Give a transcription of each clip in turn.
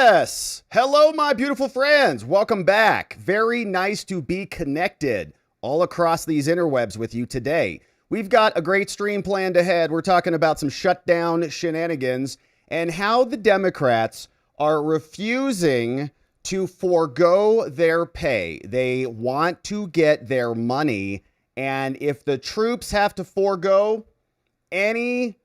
Yes! Hello, my beautiful friends. Welcome back. Very nice to be connected all across these interwebs with you today. We've got a great stream planned ahead. We're talking about some shutdown shenanigans and how the Democrats are refusing to forego their pay. They want to get their money, and if the troops have to forego any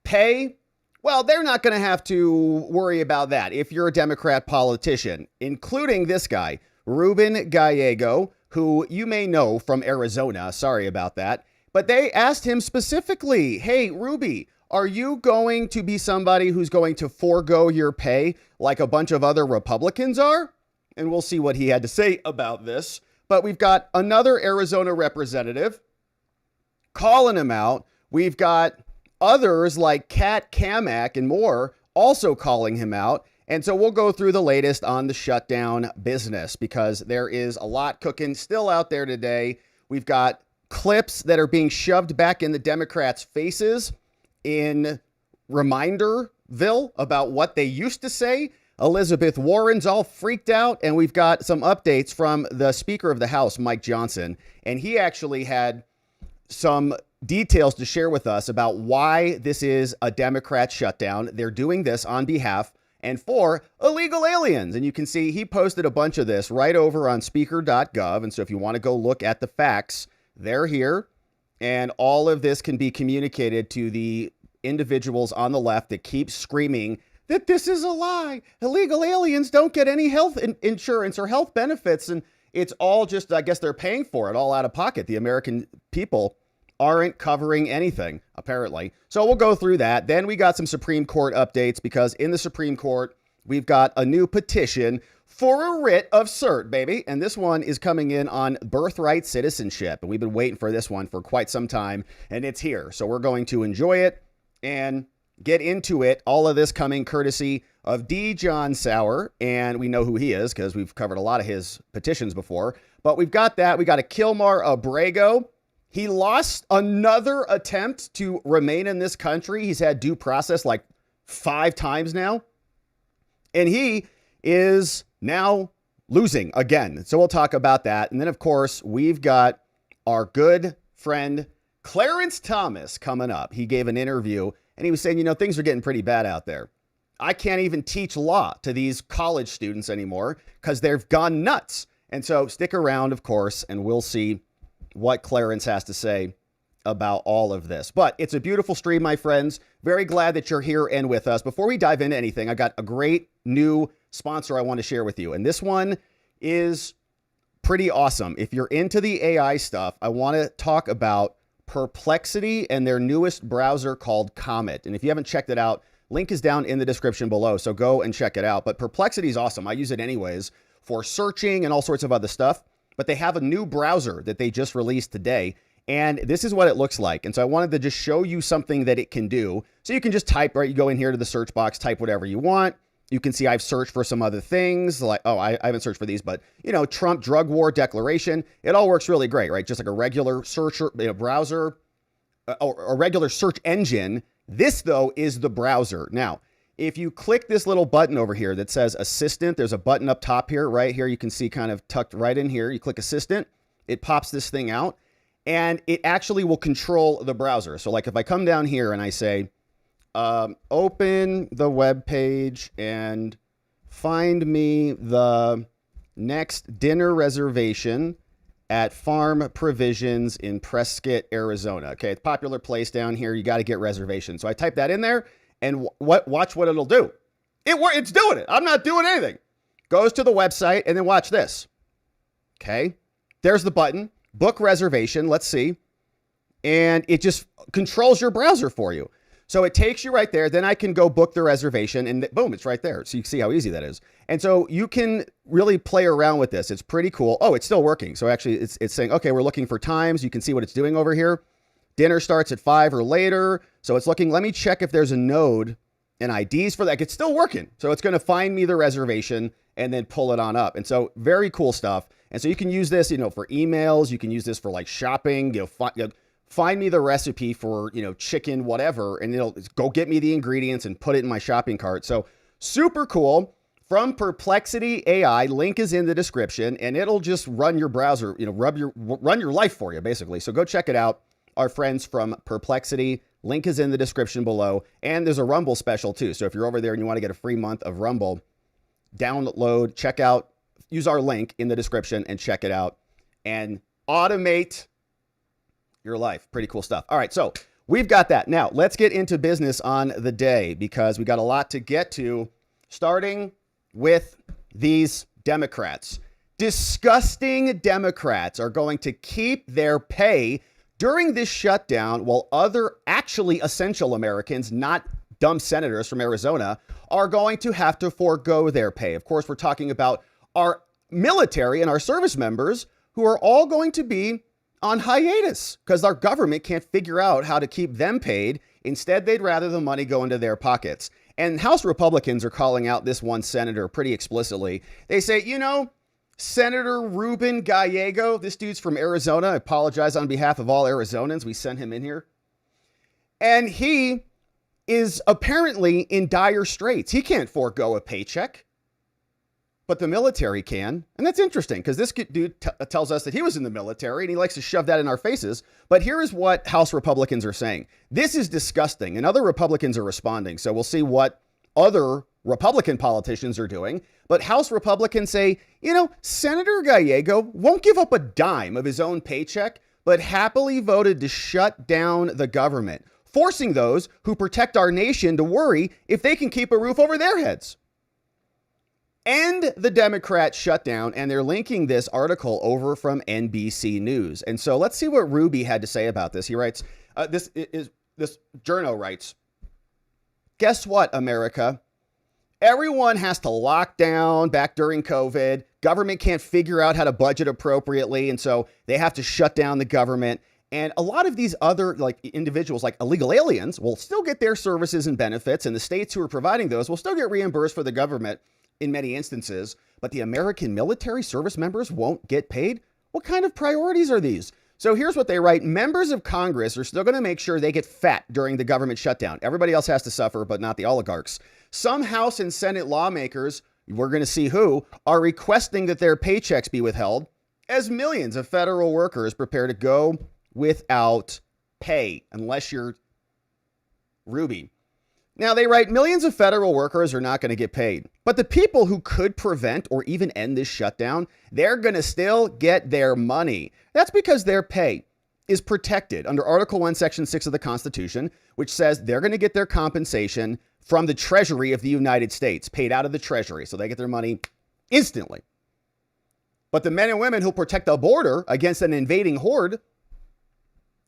pay, well, they're not going to have to worry about that if you're a Democrat politician, including this guy, Ruben Gallego, who you may know from Arizona. Sorry about that. But they asked him specifically, hey, Ruby, are you going to be somebody who's going to forego your pay like a bunch of other Republicans are? And we'll see what he had to say about this. But we've got another Arizona representative calling him out. We've got others like Kat Kamak and more also calling him out. And so we'll go through the latest on the shutdown business because there is a lot cooking still out there today. We've got clips that are being shoved back in the Democrats' faces in Reminderville about what they used to say. Elizabeth Warren's all freaked out, and we've got some updates from the Speaker of the House, Mike Johnson, and he actually had some details to share with us about why this is a Democrat shutdown. They're doing this on behalf and for illegal aliens. And you can see he posted a bunch of this right over on speaker.gov. And so if you want to go look at the facts, they're here. And all of this can be communicated to the individuals on the left that keep screaming that this is a lie. Illegal aliens don't get any health insurance or health benefits. And it's all just, I guess they're paying for it all out of pocket. The American people aren't covering anything, apparently. So we'll go through that. Then we got some Supreme Court updates because in the Supreme Court, we've got a new petition for a writ of cert, baby. And this one is coming in on birthright citizenship. And we've been waiting for this one for quite some time, and it's here. So we're going to enjoy it and get into it. All of this coming courtesy of D. John Sauer. And we know who he is because we've covered a lot of his petitions before. But we've got that. We got a Kilmar Abrego. He lost another attempt to remain in this country. He's had due process like 5 times now. And he is now losing again. So we'll talk about that. And then, of course, we've got our good friend Clarence Thomas coming up. He gave an interview and he was saying, you know, things are getting pretty bad out there. I can't even teach law to these college students anymore because they've gone nuts. And so stick around, of course, and we'll see what Clarence has to say about all of this. But it's a beautiful stream, my friends. Very glad that you're here and with us. Before we dive into anything, I got a great new sponsor I want to share with you. And this one is pretty awesome. If you're into the AI stuff, I want to talk about Perplexity and their newest browser called Comet. And if you haven't checked it out, link is down in the description below. So go and check it out. But Perplexity is awesome. I use it anyways for searching and all sorts of other stuff. But they have a new browser that they just released today. And this is what it looks like. And so I wanted to just show you something that it can do. So you can just type, right? You go in here to the search box, type whatever you want. You can see I've searched for some other things like, oh, I haven't searched for these, but, you know, Trump drug war declaration. It all works really great, right? Just like a regular search browser or a regular search engine. This, though, is the browser. Now, if you click this little button over here that says Assistant, there's a button up top here, right here. You can see kind of tucked right in here. You click Assistant, it pops this thing out, and it actually will control the browser. So like if I come down here and I say, open the web page and find me the next dinner reservation at Farm Provisions in Prescott, Arizona. Okay, it's a popular place down here. You got to get reservations. So I type that in there. And watch what it'll do. It's doing it. I'm not doing anything. Goes to the website and then watch this. Okay. There's the button, book reservation. Let's see. And it just controls your browser for you. So it takes you right there. Then I can go book the reservation and boom, it's right there. So you can see how easy that is. And so you can really play around with this. It's pretty cool. Oh, it's still working. So actually it's saying, okay, we're looking for times. You can see what it's doing over here. Dinner starts at 5 or later. So it's looking, let me check if there's a node and IDs for that. It's still working. So it's going to find me the reservation and then pull it on up. And so very cool stuff. And so you can use this, you know, for emails. You can use this for like shopping, find me the recipe for, you know, chicken, whatever. And it'll go get me the ingredients and put it in my shopping cart. So super cool. from Perplexity AI. Link is in the description, and it'll just run your browser, run your life for you, basically. So go check it out. Our friends from Perplexity. Link is in the description below. And there's a Rumble special too. So if you're over there and you want to get a free month of Rumble, download, check out, use our link in the description and check it out and automate your life. Pretty cool stuff. All right, so we've got that. Now let's get into business on the day because we got a lot to get to, starting with these Democrats. Disgusting Democrats are going to keep their pay during this shutdown while other actually essential Americans, not dumb senators from Arizona, are going to have to forego their pay. Of course, we're talking about our military and our service members who are all going to be on hiatus because our government can't figure out how to keep them paid. Instead, they'd rather the money go into their pockets. And House Republicans are calling out this one senator pretty explicitly. They say, Senator Ruben Gallego, this dude's from Arizona. I apologize on behalf of all Arizonans. We sent him in here. And he is apparently in dire straits. He can't forego a paycheck, but the military can. And that's interesting because this dude tells us that he was in the military and he likes to shove that in our faces. But here is what House Republicans are saying. This is disgusting. And other Republicans are responding. So we'll see what other Republican politicians are doing. But House Republicans say, Senator Gallego won't give up a dime of his own paycheck, but happily voted to shut down the government, forcing those who protect our nation to worry if they can keep a roof over their heads. And the Democrats shutdown, and they're linking this article over from NBC News. And so let's see what Ruby had to say about this. He writes, this journo writes, guess what, America? Everyone has to lock down back during COVID. Government can't figure out how to budget appropriately. And so they have to shut down the government. And a lot of these other individuals, like illegal aliens, will still get their services and benefits. And the states who are providing those will still get reimbursed for the government in many instances. But the American military service members won't get paid. What kind of priorities are these? So here's what they write. Members of Congress are still going to make sure they get fat during the government shutdown. Everybody else has to suffer, but not the oligarchs. Some House and Senate lawmakers, we're going to see who, are requesting that their paychecks be withheld as millions of federal workers prepare to go without pay, unless you're Ruby. Now, they write millions of federal workers are not going to get paid, but the people who could prevent or even end this shutdown, they're going to still get their money. That's because their pay is protected under Article 1, Section 6 of the Constitution, which says they're going to get their compensation from the Treasury of the United States, paid out of the Treasury. So they get their money instantly. But the men and women who protect the border against an invading horde,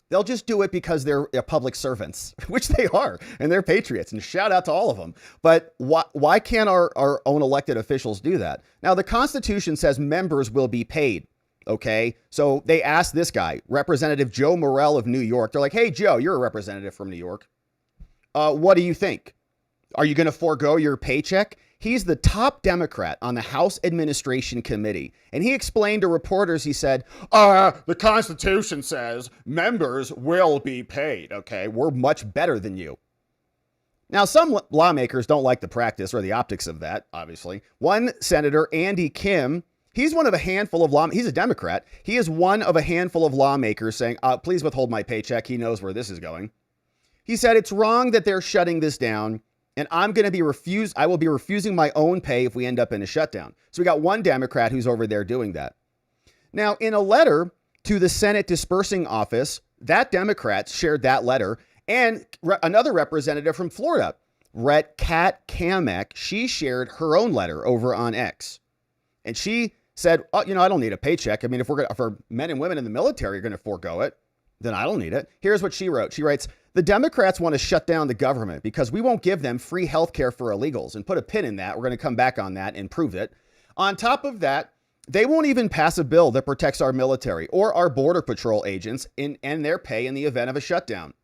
they'll just do it because they're public servants, which they are, and they're patriots, and shout out to all of them. But why can't our own elected officials do that? Now, the Constitution says members will be paid, okay? So they asked this guy, Representative Joe Morell of New York. They're like, hey, Joe, you're a representative from New York. What do you think? Are you going to forego your paycheck? He's the top Democrat on the House Administration Committee. And he explained to reporters, he said, the Constitution says members will be paid. Okay, we're much better than you. Now, some lawmakers don't like the practice or the optics of that, obviously. One senator, Andy Kim, he's one of a handful of he's a Democrat. He is one of a handful of lawmakers saying, please withhold my paycheck. He knows where this is going. He said, it's wrong that they're shutting this down. And I will be refusing my own pay if we end up in a shutdown. So we got one Democrat who's over there doing that. Now, in a letter to the Senate Dispersing Office, that Democrat shared that letter. And another representative from Florida, Kat Kamek, she shared her own letter over on X. And she said, I don't need a paycheck. I mean, if our men and women in the military are going to forego it, then I don't need it. Here's what she wrote. She writes, the Democrats want to shut down the government because we won't give them free health care for illegals, and put a pin in that. We're going to come back on that and prove it. On top of that, they won't even pass a bill that protects our military or our border patrol agents and their pay in the event of a shutdown.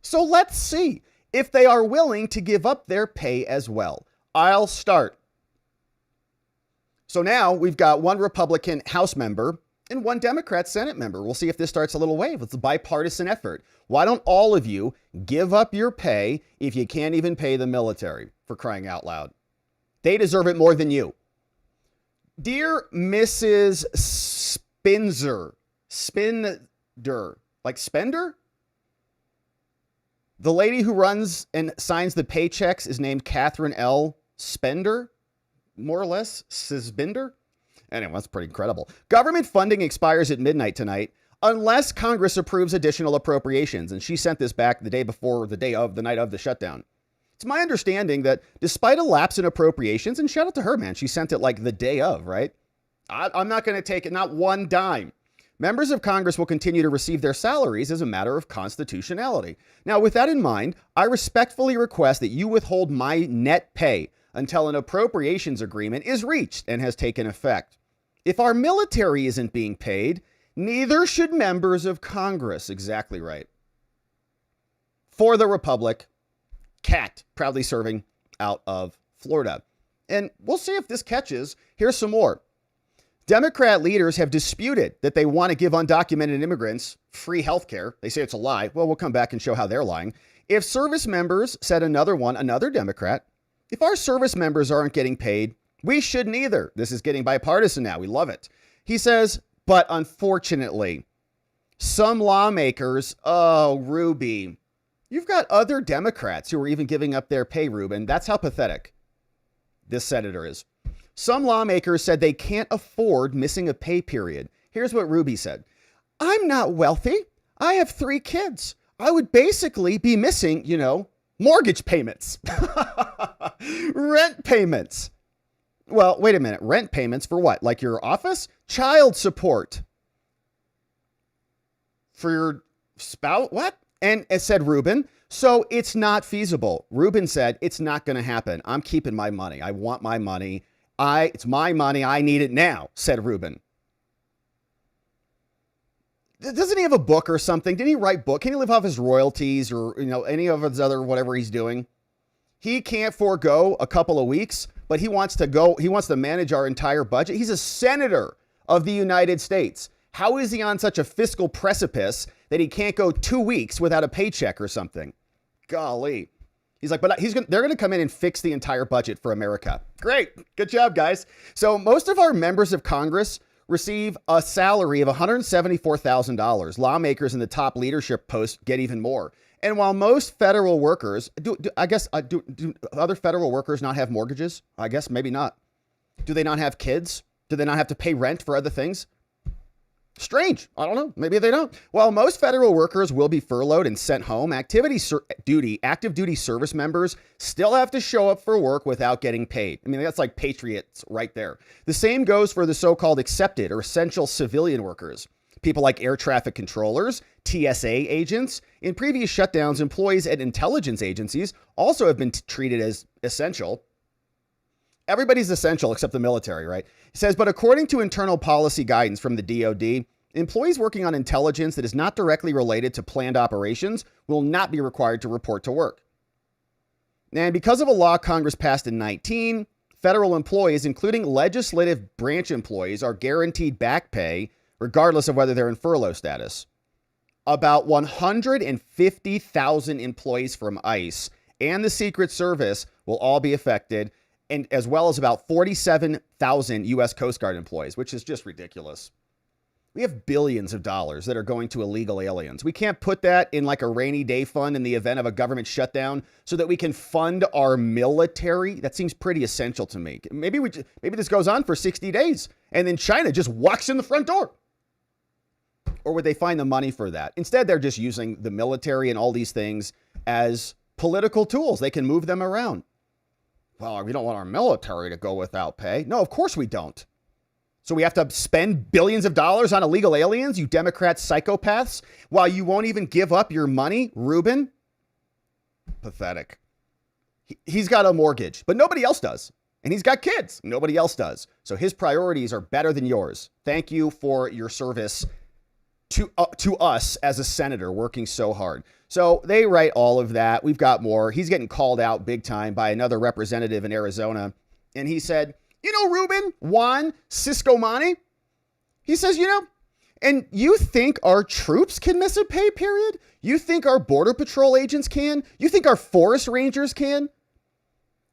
So let's see if they are willing to give up their pay as well. I'll start. So now we've got one Republican House member and one Democrat Senate member. We'll see if this starts a little wave. It's a bipartisan effort. Why don't all of you give up your pay if you can't even pay the military, for crying out loud? They deserve it more than you. Dear Mrs. Spender, like Spender? The lady who runs and signs the paychecks is named Catherine L. Spender, more or less, Sisbinder. Anyway, that's pretty incredible. Government funding expires at midnight tonight unless Congress approves additional appropriations. And she sent this back the day before, the night of the shutdown. It's my understanding that despite a lapse in appropriations, and shout out to her, man, she sent it like the day of, right? I'm not going to take it, not one dime. Members of Congress will continue to receive their salaries as a matter of constitutionality. Now, with that in mind, I respectfully request that you withhold my net pay until an appropriations agreement is reached and has taken effect. If our military isn't being paid, neither should members of Congress. Exactly right. For the Republic, Cat, proudly serving out of Florida. And we'll see if this catches. Here's some more. Democrat leaders have disputed that they want to give undocumented immigrants free health care. They say it's a lie. Well, we'll come back and show how they're lying. If service members, said another Democrat, if our service members aren't getting paid, we shouldn't either. This is getting bipartisan now. We love it. He says, but unfortunately, some lawmakers, Ruby, you've got other Democrats who are even giving up their pay, Ruben. That's how pathetic this senator is. Some lawmakers said they can't afford missing a pay period. Here's what Ruby said. I'm not wealthy. I have 3 kids. I would basically be missing, mortgage payments, rent payments. Well, wait a minute. Rent payments for what? Like your office? Child support for your spouse? What? And it said Ruben. So it's not feasible. Ruben said, it's not going to happen. I'm keeping my money. I want my money. It's my money. I need it now, said Ruben. Doesn't he have a book or something? Didn't he write book? Can he live off his royalties or, any of his other, whatever he's doing? He can't forego a couple of weeks, but he wants to manage our entire budget. He's a senator of the United States. How is he on such a fiscal precipice that he can't go 2 weeks without a paycheck or something? Golly. He's like, but they're going to come in and fix the entire budget for America. Great. Good job, guys. So most of our members of Congress receive a salary of $174,000. Lawmakers in the top leadership posts get even more. And while most federal workers, do other federal workers not have mortgages? I guess maybe not. Do they not have kids? Do they not have to pay rent for other things? Strange. I don't know. Maybe they don't. While most federal workers will be furloughed and sent home, active duty service members still have to show up for work without getting paid. I mean, that's like patriots right there. The same goes for the so-called accepted or essential civilian workers. People like air traffic controllers, TSA agents. In previous shutdowns, employees at intelligence agencies also have been treated as essential. Everybody's essential except the military, right? It says, but according to internal policy guidance from the DoD, employees working on intelligence that is not directly related to planned operations will not be required to report to work. And because of a law Congress passed in 2019, federal employees, including legislative branch employees, are guaranteed back pay regardless of whether they're in furlough status. About 150,000 employees from ICE and the Secret Service will all be affected, and as well as about 47,000 U.S. Coast Guard employees, which is just ridiculous. We have billions of dollars that are going to illegal aliens. We can't put that in like a rainy day fund in the event of a government shutdown so that we can fund our military. That seems pretty essential to me. Maybe this goes on for 60 days and then China just walks in the front door. Or would they find the money for that? Instead, they're just using the military and all these things as political tools. They can move them around. Well, we don't want our military to go without pay. No, of course we don't. So we have to spend billions of dollars on illegal aliens, you Democrat psychopaths, while you won't even give up your money, Ruben? Pathetic. He's got a mortgage, but nobody else does. And he's got kids. Nobody else does. So his priorities are better than yours. Thank you for your service to us as a senator working so hard. So they write all of that. We've got more. He's getting called out big time by another representative in Arizona. And he said, Ruben, Juan, Ciscomani, he says, and you think our troops can miss a pay period? You think our Border Patrol agents can? You think our forest rangers can?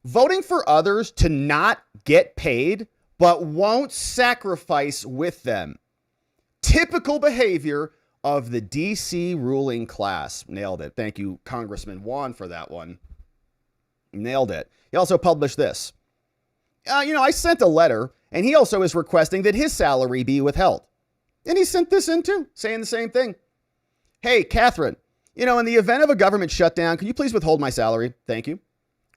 Voting for others to not get paid, but won't sacrifice with them. Typical behavior of the DC ruling class. Nailed it. Thank you, Congressman Juan, for that one. Nailed it. He also published this. I sent a letter, and he also is requesting that his salary be withheld. And he sent this in too, saying the same thing. Hey, Catherine, in the event of a government shutdown, can you please withhold my salary? Thank you.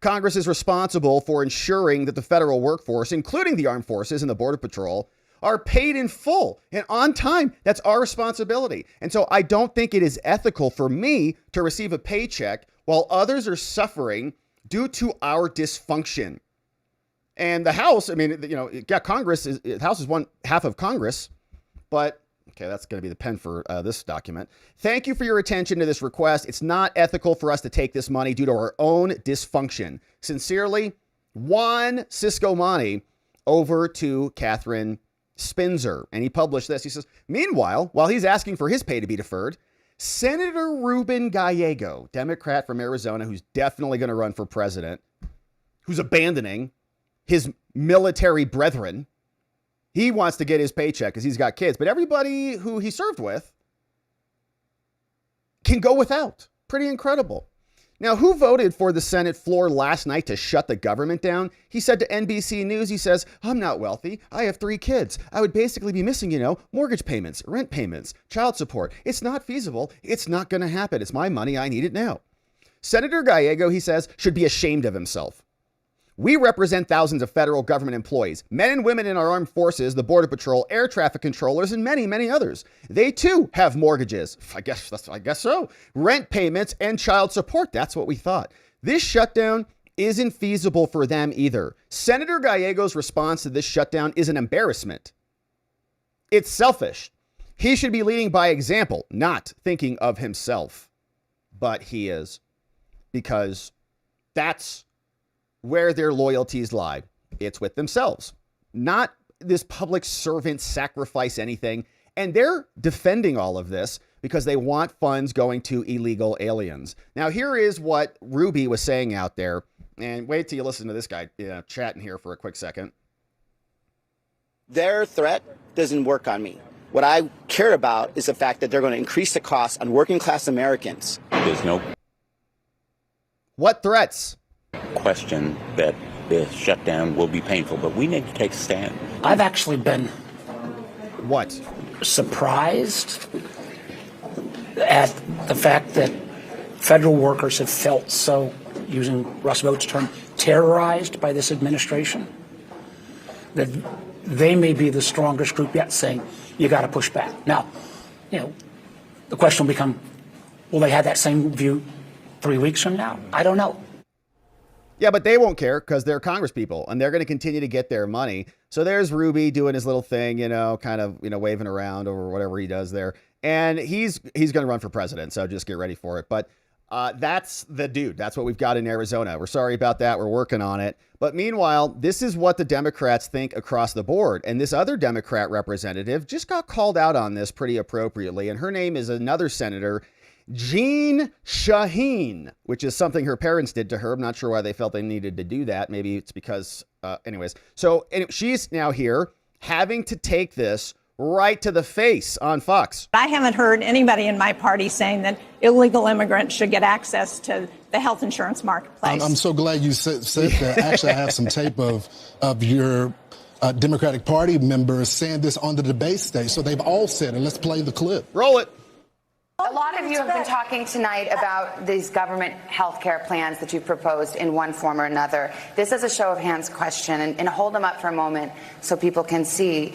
Congress is responsible for ensuring that the federal workforce, including the armed forces and the Border Patrol, are paid in full and on time. That's our responsibility. And so I don't think it is ethical for me to receive a paycheck while others are suffering due to our dysfunction. And the House, Congress, the House is one half of Congress, but okay, that's going to be the pen for this document. Thank you for your attention to this request. It's not ethical for us to take this money due to our own dysfunction. Sincerely, Juan Ciscomani, over to Catherine Spinzer. And he published this. He says, meanwhile, while he's asking for his pay to be deferred, Senator Ruben Gallego, Democrat from Arizona, who's definitely going to run for president, who's abandoning his military brethren, he wants to get his paycheck because he's got kids. But everybody who he served with can go without. Pretty incredible. Now, who voted for the Senate floor last night to shut the government down? He said to NBC News, he says, I'm not wealthy. I have 3 kids. I would basically be missing, mortgage payments, rent payments, child support. It's not feasible. It's not going to happen. It's my money. I need it now. Senator Gallego, he says, should be ashamed of himself. We represent thousands of federal government employees, men and women in our armed forces, the Border Patrol, air traffic controllers, and many, many others. They too have mortgages. I guess so. Rent payments and child support. That's what we thought. This shutdown isn't feasible for them either. Senator Gallego's response to this shutdown is an embarrassment. It's selfish. He should be leading by example, not thinking of himself. But he is, because that's where their loyalties lie. It's with themselves, not this public servant sacrifice anything. And they're defending all of this because they want funds going to illegal aliens. Now, here is what Ruby was saying out there. And wait till you listen to this guy chatting here for a quick second. Their threat doesn't work on me. What I care about is the fact that they're going to increase the cost on working class Americans. There's no what threats? Question that the shutdown will be painful, but we need to take a stand. I've actually been surprised at the fact that federal workers have felt so, using Russ Vought's term, terrorized by this administration, that they may be the strongest group yet saying, you got to push back. Now, the question will become, will they have that same view 3 weeks from now? I don't know. Yeah, but they won't care because they're Congress people and they're going to continue to get their money. So there's Ruby doing his little thing, kind of, waving around or whatever he does there. And he's going to run for president. So just get ready for it. But that's the dude. That's what we've got in Arizona. We're sorry about that. We're working on it. But meanwhile, this is what the Democrats think across the board. And this other Democrat representative just got called out on this pretty appropriately. And her name is another senator, Jean Shaheen, which is something her parents did to her. I'm not sure why they felt they needed to do that. Maybe it's because, anyways. So she's now here having to take this right to the face on Fox. I haven't heard anybody in my party saying that illegal immigrants should get access to the health insurance marketplace. I'm so glad you said that. Actually, I have some tape of your Democratic Party members saying this on the debate stage. So they've all said it. Let's play the clip. Roll it. A lot of you have been talking tonight about these government health care plans that you've proposed in one form or another. This is a show of hands question, and hold them up for a moment so people can see.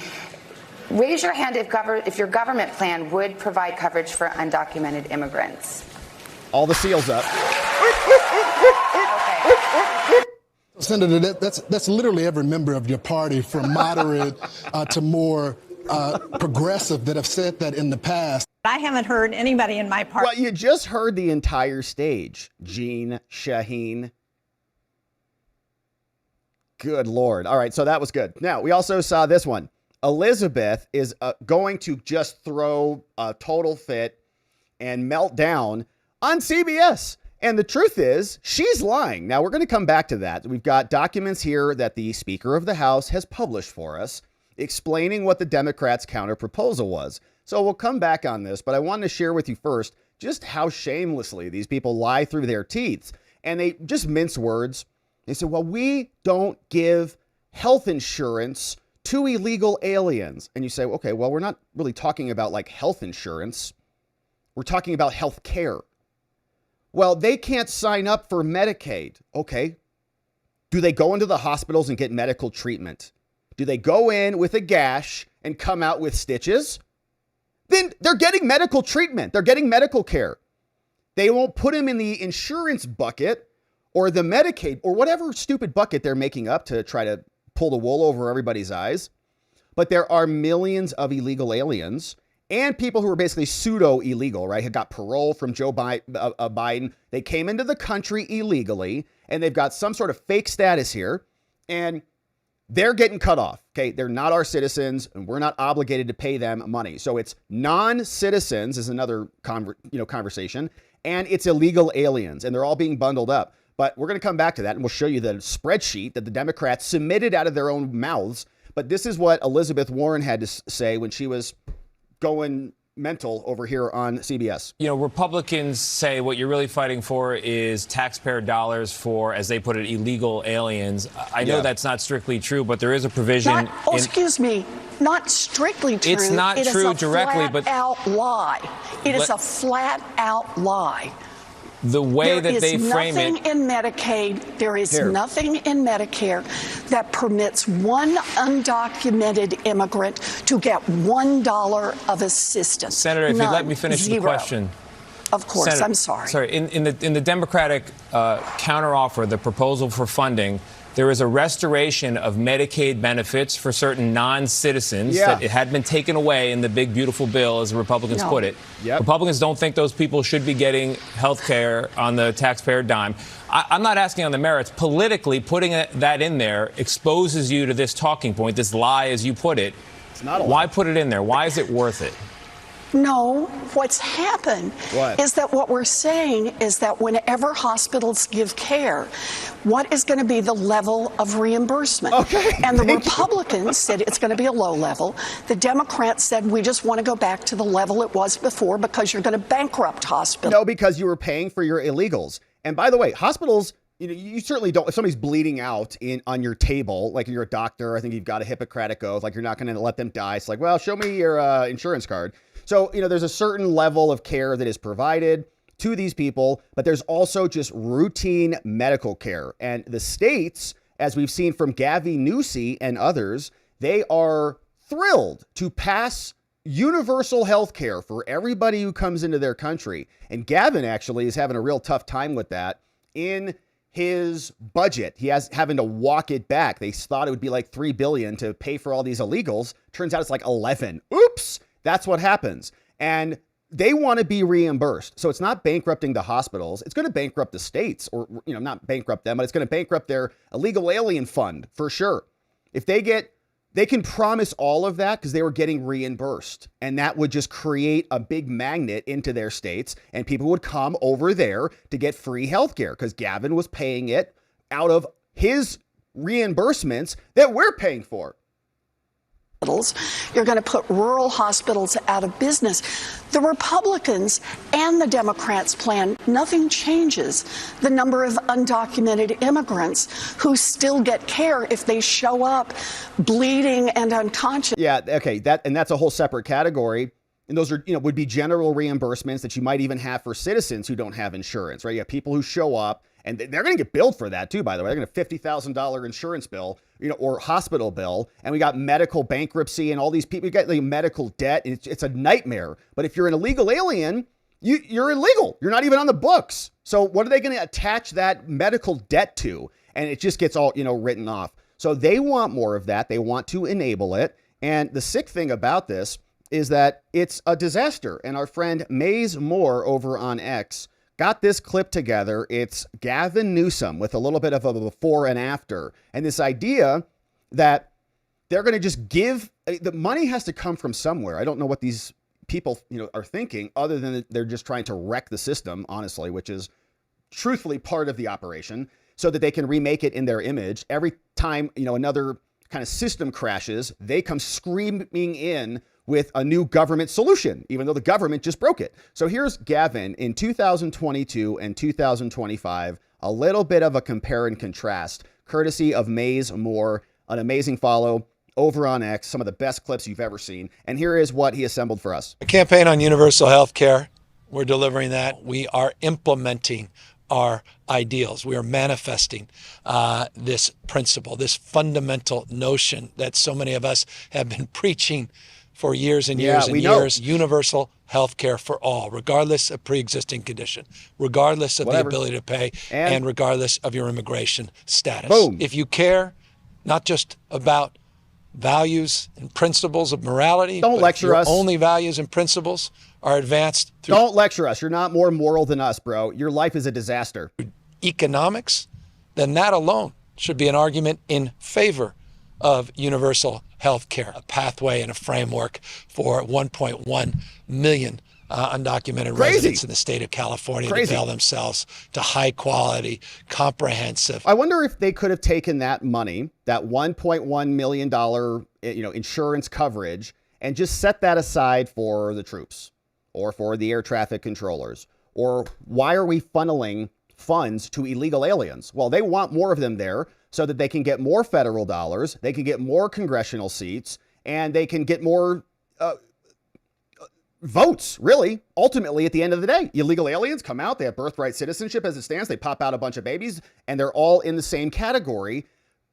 Raise your hand if your government plan would provide coverage for undocumented immigrants. All the seals up. Okay. Senator, that's literally every member of your party, from moderate to more progressive, that have said that in the past. I haven't heard anybody in my party. Well, you just heard the entire stage, Jean Shaheen. Good Lord. All right, so that was good. Now, we also saw this one. Elizabeth is going to just throw a total fit and melt down on CBS. And the truth is, she's lying. Now, we're going to come back to that. We've got documents here that the Speaker of the House has published for us explaining what the Democrats' counter proposal was. So we'll come back on this, but I wanted to share with you first just how shamelessly these people lie through their teeth. And they just mince words. They say, well, we don't give health insurance to illegal aliens. And you say, okay, well, we're not really talking about like health insurance. We're talking about health care. Well, they can't sign up for Medicaid. Okay. Do they go into the hospitals and get medical treatment? Do they go in with a gash and come out with stitches? Then they're getting medical treatment. They're getting medical care. They won't put them in the insurance bucket or the Medicaid or whatever stupid bucket they're making up to try to pull the wool over everybody's eyes. But there are millions of illegal aliens and people who are basically pseudo illegal, right? Who got parole from Joe Biden. They came into the country illegally and they've got some sort of fake status here and they're getting cut off. Okay. They're not our citizens and we're not obligated to pay them money. So it's non-citizens is another conversation, and it's illegal aliens and they're all being bundled up. But we're going to come back to that and we'll show you the spreadsheet that the Democrats submitted out of their own mouths. But this is what Elizabeth Warren had to say when she was going mental over here on CBS. You know, Republicans say what you're really fighting for is taxpayer dollars for, as they put it, illegal aliens. I know that's not strictly true, but there is a provision. Excuse me, not strictly true. It's not true directly, but out lie. It is a flat out lie. The way that they frame it. There is nothing in Medicaid, there is nothing in Medicare that permits one undocumented immigrant to get $1 of assistance. Senator, if you let me finish the question. Of course, Senator, I'm sorry. Sorry, in the Democratic counteroffer, the proposal for funding, there is a restoration of Medicaid benefits for certain non-citizens that it had been taken away in the big, beautiful bill, as the Republicans put it. Republicans don't think those people should be getting health care on the taxpayer dime. I'm not asking on the merits. Politically, putting that in there exposes you to this talking point, this lie, as you put it. It's not a lie. Why put it in there? Why is it worth it? No, what's happened is that what we're saying is that whenever hospitals give care, what is going to be the level of reimbursement? And the Republicans said it's going to be a low level. The Democrats said we just want to go back to the level it was before because you're going to bankrupt hospitals. No, because you were paying for your illegals. And by the way, hospitals, you certainly don't, if somebody's bleeding out on your table, like you're a doctor, I think you've got a Hippocratic oath, like you're not going to let them die. It's like, well, show me your insurance card. So, there's a certain level of care that is provided to these people, but there's also just routine medical care. And the states, as we've seen from Gavin, Newsom and others, they are thrilled to pass universal health care for everybody who comes into their country. And Gavin actually is having a real tough time with that in his budget. He has having to walk it back. They thought it would be like $3 billion to pay for all these illegals. Turns out it's like 11. Oops. That's what happens. And they want to be reimbursed. So it's not bankrupting the hospitals. It's going to bankrupt the states, or, not bankrupt them, but it's going to bankrupt their illegal alien fund for sure. If they can promise all of that because they were getting reimbursed, and that would just create a big magnet into their states, and people would come over there to get free health care because Gavin was paying it out of his reimbursements that we're paying for. You're going to put rural hospitals out of business. The Republicans and the Democrats plan, nothing changes the number of undocumented immigrants who still get care if they show up bleeding and unconscious. Yeah, okay, that's a whole separate category. And those are, would be general reimbursements that you might even have for citizens who don't have insurance, right? You have people who show up, and they're going to get billed for that too, by the way. They're going to have $50,000 insurance bill, or hospital bill. And we got medical bankruptcy and all these people, we got like medical debt. It's a nightmare. But if you're an illegal alien, you're illegal. You're not even on the books. So what are they going to attach that medical debt to? And it just gets all, written off. So they want more of that. They want to enable it. And the sick thing about this is that it's a disaster. And our friend Maze Moore over on X got this clip together. It's Gavin Newsom with a little bit of a before and after. And this idea that they're going to just give, the money has to come from somewhere. I don't know what these people, are thinking, other than they're just trying to wreck the system, honestly, which is truthfully part of the operation so that they can remake it in their image. Every time, another kind of system crashes, they come screaming in with a new government solution, even though the government just broke it. So here's Gavin in 2022 and 2025, a little bit of a compare and contrast, courtesy of Maze Moore, an amazing follow over on X, some of the best clips you've ever seen. And here is what he assembled for us. A campaign on universal health care. We're delivering that. We are implementing our ideals. We are manifesting this principle, this fundamental notion that so many of us have been preaching for years and years and years. Universal health care for all, regardless of pre-existing condition, regardless of the ability to pay, and regardless of your immigration status. Boom. If you care not just about values and principles of morality, don't lecture us. Only values and principles are advanced through Don't lecture us. You're not more moral than us, bro. Your life is a disaster. Economics, then that alone should be an argument in favor of universal health care, a pathway and a framework for 1.1 million undocumented residents in the state of California to avail themselves to high quality, comprehensive. I wonder if they could have taken that money, that $1.1 million, insurance coverage, and just set that aside for the troops or for the air traffic controllers. Or why are we funneling funds to illegal aliens? Well, they want more of them there so that they can get more federal dollars, they can get more congressional seats, and they can get more votes, really. Ultimately, at the end of the day, illegal aliens come out, they have birthright citizenship as it stands, they pop out a bunch of babies, and they're all in the same category.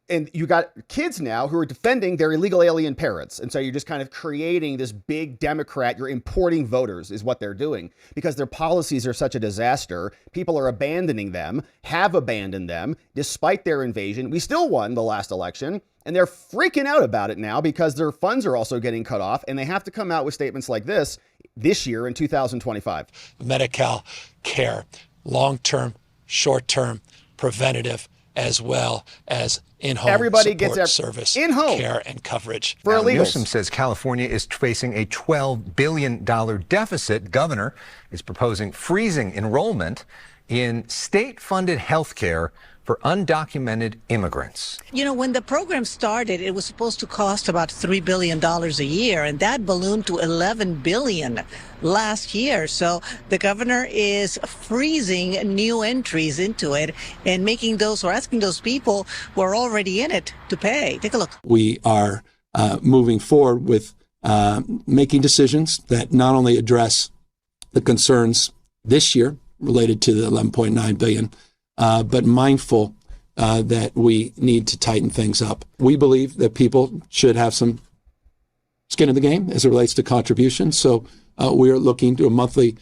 And you got kids now who are defending their illegal alien parents. And so you're just kind of creating this big Democrat, you're importing voters is what they're doing because their policies are such a disaster. People are abandoning them, have abandoned them despite their invasion. We still won the last election and they're freaking out about it now because their funds are also getting cut off and they have to come out with statements like this year in 2025. Medi-Cal care, long-term, short-term, preventative, as well as in-home everybody support gets service, in-home care, and coverage. For illegals. Newsom says California is facing a $12 billion deficit. Governor is proposing freezing enrollment in state-funded health care for undocumented immigrants. When the program started, it was supposed to cost about $3 billion a year, and that ballooned to $11 billion last year. So the governor is freezing new entries into it and making those, or asking those people who are already in it to pay. Take a look. We are moving forward with making decisions that not only address the concerns this year related to the $11.9 billion, but mindful that we need to tighten things up. We believe that people should have some skin in the game as it relates to contributions. So we are looking to a monthly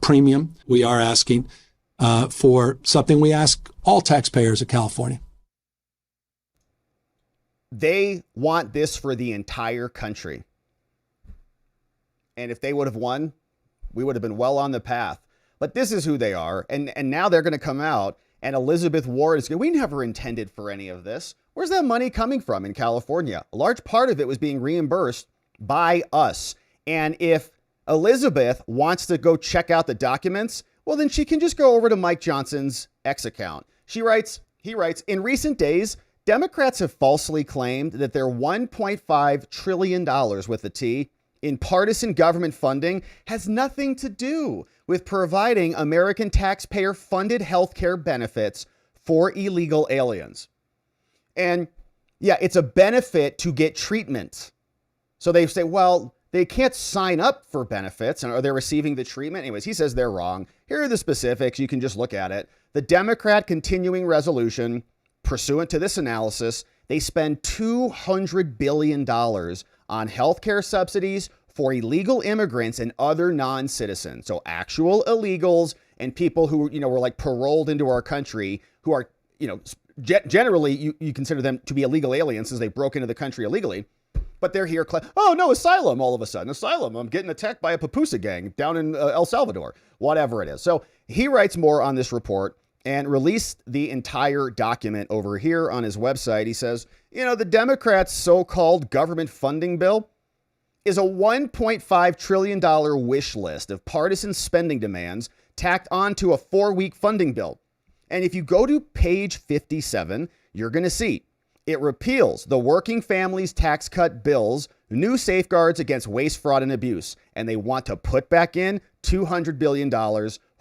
premium. We are asking for something we ask all taxpayers of California. They want this for the entire country. And if they would have won, we would have been well on the path. But this is who they are. And now they're going to come out and Elizabeth Warren is going, we never intended for any of this. Where's that money coming from in California? A large part of it was being reimbursed by us. And if Elizabeth wants to go check out the documents, well, then she can just go over to Mike Johnson's X account. He writes, in recent days, Democrats have falsely claimed that their $1.5 trillion with a T in partisan government funding has nothing to do with providing American taxpayer-funded healthcare benefits for illegal aliens. And yeah, it's a benefit to get treatment. So they say, well, they can't sign up for benefits, and are they receiving the treatment? Anyways, he says they're wrong. Here are the specifics. You can just look at it. The Democrat continuing resolution, pursuant to this analysis, they spend $200 billion on healthcare subsidies for illegal immigrants and other non-citizens. So actual illegals and people who, were like paroled into our country who are, generally you consider them to be illegal aliens since they broke into the country illegally. But they're here, oh no, asylum all of a sudden. Asylum, I'm getting attacked by a Papusa gang down in El Salvador, whatever it is. So he writes more on this report and released the entire document over here on his website. He says, the Democrats' so-called government funding bill is a $1.5 trillion wish list of partisan spending demands tacked onto a 4-week funding bill. And if you go to page 57, you're going to see it repeals the Working Families Tax Cut Bill's new safeguards against waste, fraud, and abuse. And they want to put back in $200 billion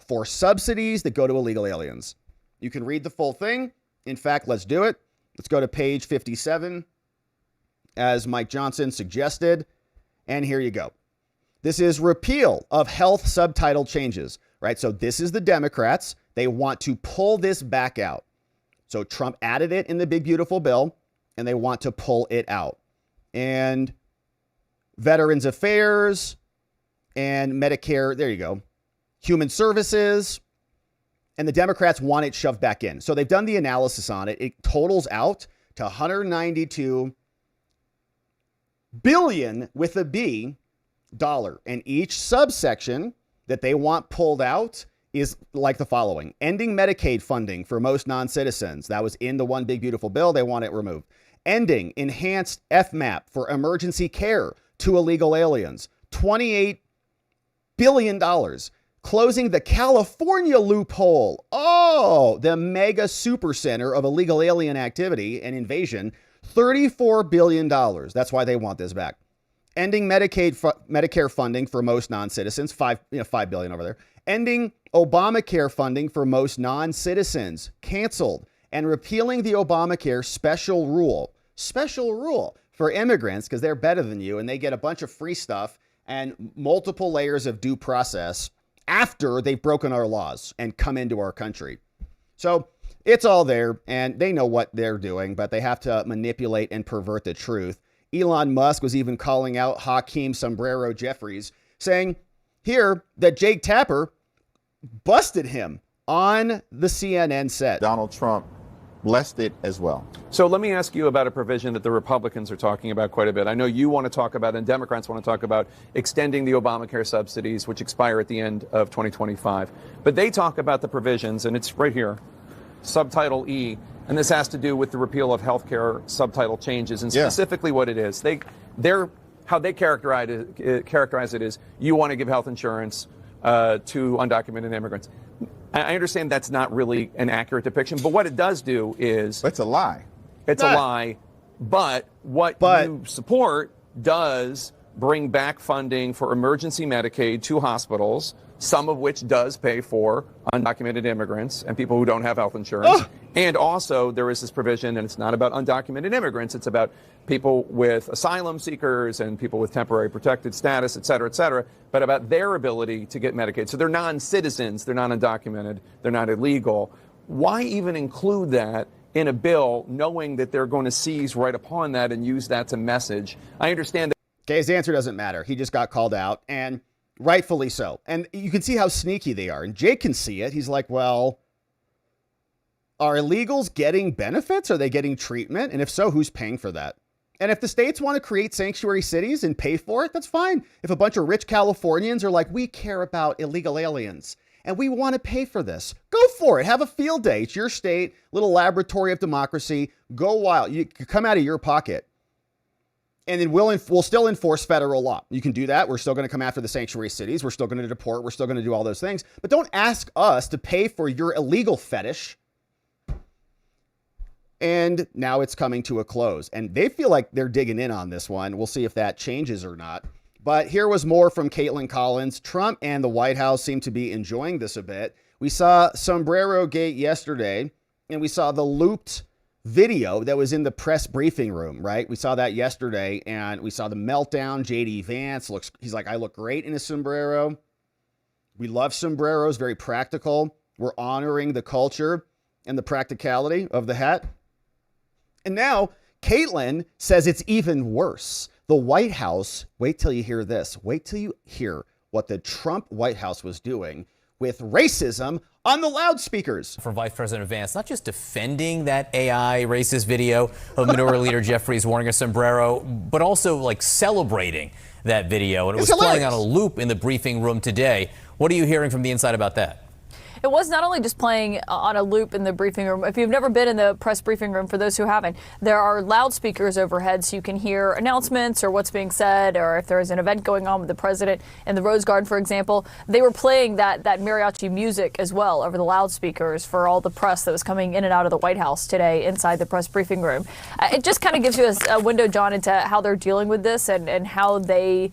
for subsidies that go to illegal aliens. You can read the full thing. In fact, let's do it. Let's go to page 57, as Mike Johnson suggested. And here you go. This is repeal of health subtitle changes, right? So this is the Democrats. They want to pull this back out. So Trump added it in the big, beautiful bill, and they want to pull it out. And Veterans Affairs and Medicare, there you go. Human Services, and the Democrats want it shoved back in. So they've done the analysis on it. It totals out to $192 billion with a B dollar. And each subsection that they want pulled out is like the following: ending Medicaid funding for most non-citizens. That was in the one big beautiful bill. They want it removed. Ending enhanced FMAP for emergency care to illegal aliens. $28 billion. Closing the California loophole. Oh, the mega super center of illegal alien activity and $34 billion. That's why they want this back. Ending Medicare funding for most non-citizens. $5 billion over there. Ending Obamacare funding for most non-citizens. Canceled. And repealing the Obamacare special rule for immigrants, because they're better than you and they get a bunch of free stuff and multiple layers of due process after they've broken our laws and come into our country. So it's all there, and they know what they're doing, but they have to manipulate and pervert the truth. Elon Musk was even calling out Hakeem Sombrero Jeffries, saying here that Jake Tapper busted him on the CNN set. Donald Trump blessed it as well. So let me ask you about a provision that the Republicans are talking about quite a bit. I know you want to talk about, and Democrats want to talk about, extending the Obamacare subsidies, which expire at the end of 2025. But they talk about the provisions, and it's right here, subtitle E, and this has to do with the repeal of healthcare subtitle changes, and specifically what it is. How they characterize it is, you want to give health insurance to undocumented immigrants. I understand that's not really an accurate depiction, but what it does do is... It's a lie. It's a lie, but what you support does bring back funding for emergency Medicaid to hospitals, some of which does pay for undocumented immigrants and people who don't have health insurance. And also there is this provision, and it's not about undocumented immigrants, it's about people with asylum seekers and people with temporary protected status, et cetera, but about their ability to get Medicaid. So they're non-citizens, they're not undocumented, they're not illegal. Why even include that in a bill knowing that they're going to seize right upon that and use that to message? I understand that. Okay, his answer doesn't matter. He just got called out, and rightfully so. And you can see how sneaky they are. And Jake can see it. He's like, well, are illegals getting benefits? Are they getting treatment? And if so, who's paying for that? And if the states want to create sanctuary cities and pay for it, that's fine. If a bunch of rich Californians are like, we care about illegal aliens and we want to pay for this, go for it. Have a field day. It's your state, little laboratory of democracy. Go wild. You can come out of your pocket. And then we'll still enforce federal law. You can do that. We're still going to come after the sanctuary cities. We're still going to deport. We're still going to do all those things. But don't ask us to pay for your illegal fetish. And now it's coming to a close. And they feel like they're digging in on this one. We'll see if that changes or not. But here was more from Caitlin Collins. Trump and the White House seem to be enjoying this a bit. We saw Sombrero Gate yesterday, and we saw the looped video that was in the press briefing room, right? We saw that yesterday, and we saw the meltdown. JD Vance he's like, I look great in a sombrero. We love sombreros, very practical. We're honoring the culture and the practicality of the hat. And now Caitlin says it's even worse. The White House, wait till you hear this. Wait till you hear what the Trump White House was doing with racism on the loudspeakers. For Vice President Vance, not just defending that AI racist video of Minority Leader Jeffries wearing a sombrero, but also like celebrating that video. And it was playing on a loop in the briefing room today. What are you hearing from the inside about that? it was not only just playing on a loop in the briefing room. If you've never been in the press briefing room, for those who haven't, there are loudspeakers overhead so you can hear announcements or what's being said, or if there's an event going on with the president in the Rose Garden, for example. They were playing that mariachi music as well over the loudspeakers for all the press that was coming in and out of the White House today inside the press briefing room. It just kind of gives you a window, John, into how they're dealing with this and how they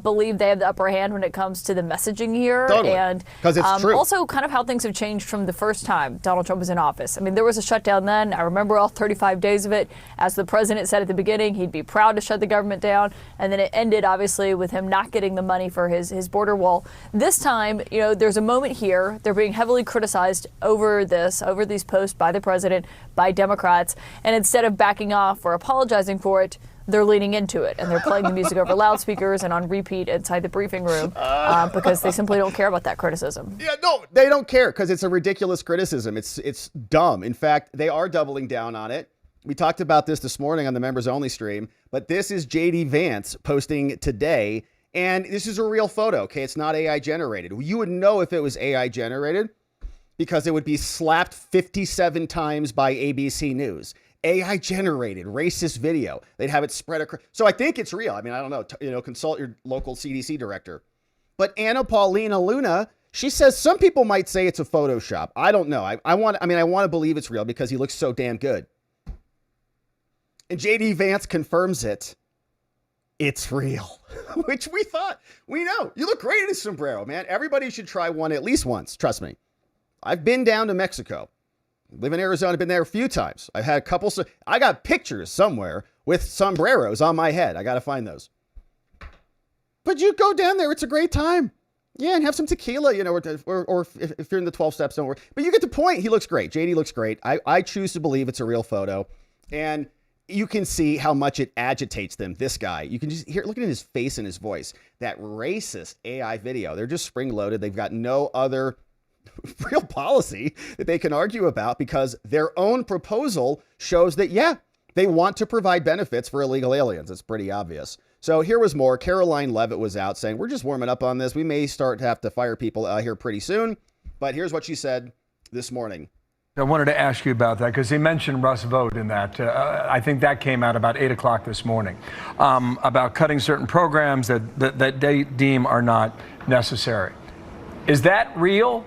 believe they have the upper hand when it comes to the messaging here. Totally. And 'Cause it's true. Also kind of how things have changed from the first time Donald Trump was in office. I mean, there was a shutdown then. I remember all 35 days of it. As the president said at the beginning, he'd be proud to shut the government down. And then it ended, obviously, with him not getting the money for his border wall. This time, you know, there's a moment here. They're being heavily criticized over these posts by the president, by Democrats. And instead of backing off or apologizing for it, they're leaning into it, and they're playing the music over loudspeakers and on repeat inside the briefing room because they simply don't care about that criticism. Yeah, no, they don't care because it's a ridiculous criticism. It's dumb. In fact, they are doubling down on it. We talked about this morning on the members only stream, but this is JD Vance posting today, and this is a real photo. Okay, it's not AI generated. You would know if it was AI generated because it would be slapped 57 times by ABC News. AI generated racist video. They'd have it spread across. So I think it's real. I mean, I don't know. Consult your local CDC director. But Anna Paulina Luna, she says some people might say it's a Photoshop. I don't know. I want to believe it's real because he looks so damn good. And JD Vance confirms it. It's real, which we know. You look great in a sombrero, man. Everybody should try one at least once. Trust me. I've been down to Mexico. Live in Arizona, been there a few times. I've had a couple. I got pictures somewhere with sombreros on my head. I got to find those. But you go down there, it's a great time. Yeah, and have some tequila, or if you're in the 12 steps, don't worry. But you get the point. He looks great. JD looks great. I choose to believe it's a real photo. And you can see how much it agitates them. This guy, you can just hear, look at his face and his voice. That racist AI video. They're just spring loaded. They've got no other real policy that they can argue about because their own proposal shows that, yeah, they want to provide benefits for illegal aliens. It's pretty obvious. So here was more. Caroline Leavitt was out saying, we're just warming up on this. We may start to have to fire people here pretty soon. But here's what she said this morning. I wanted to ask you about that because he mentioned Russ Vought in that. I think that came out about 8 o'clock this morning about cutting certain programs that they deem are not necessary. Is that real?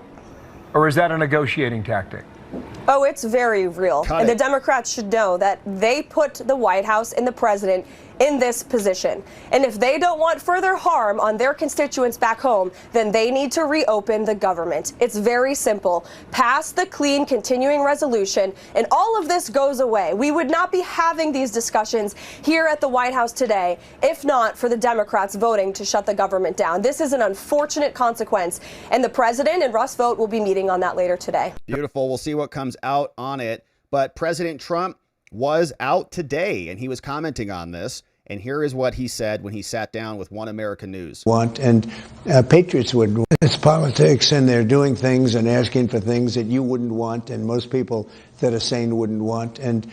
Or is that a negotiating tactic? Oh, it's very real. And the Democrats should know that they put the White House and the president in this position. And if they don't want further harm on their constituents back home, then they need to reopen the government. It's very simple. Pass the clean continuing resolution, and all of this goes away. We would not be having these discussions here at the White House today if not for the Democrats voting to shut the government down. This is an unfortunate consequence, and the president and Russ Vought will be meeting on that later today. Beautiful. We'll see what comes out on it. But President Trump was out today, and he was commenting on this. And here is what he said when he sat down with One America News. Patriots would. It's politics, and they're doing things and asking for things that you wouldn't want, and most people that are sane wouldn't want. And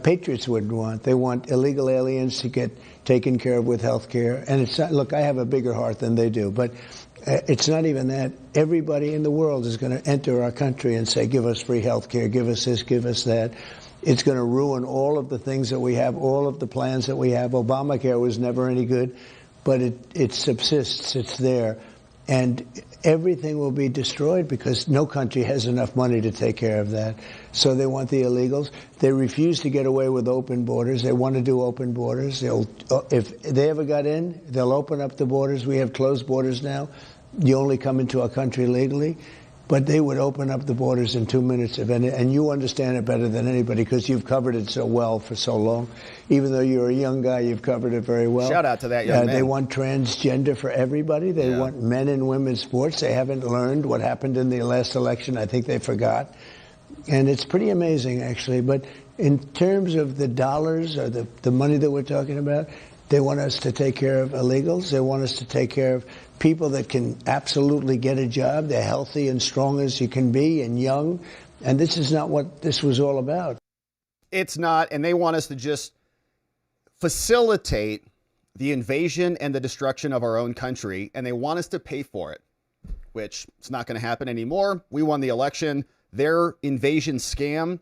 patriots wouldn't want. They want illegal aliens to get taken care of with health care. And it's not, look, I have a bigger heart than they do, but it's not even that. Everybody in the world is going to enter our country and say, give us free health care, give us this, give us that. It's going to ruin all of the things that we have, all of the plans that we have. Obamacare was never any good, but it subsists. It's there. And everything will be destroyed because no country has enough money to take care of that. So they want the illegals. They refuse to get away with open borders. They want to do open borders. If they ever got in, they'll open up the borders. We have closed borders now. You only come into our country legally. But they would open up the borders in 2 minutes, and you understand it better than anybody because you've covered it so well for so long. Even though you're a young guy, you've covered it very well. Shout out to that young man. They want transgender for everybody. They want men and women's sports. They haven't learned what happened in the last election. I think they forgot. And it's pretty amazing, actually. But in terms of the dollars or the money that we're talking about, they want us to take care of illegals. They want us to take care of people that can absolutely get a job. They're healthy and strong as you can be and young. And this is not what this was all about. It's not. And they want us to just facilitate the invasion and the destruction of our own country. And they want us to pay for it. which it's not going to happen anymore. We won the election. Their invasion scam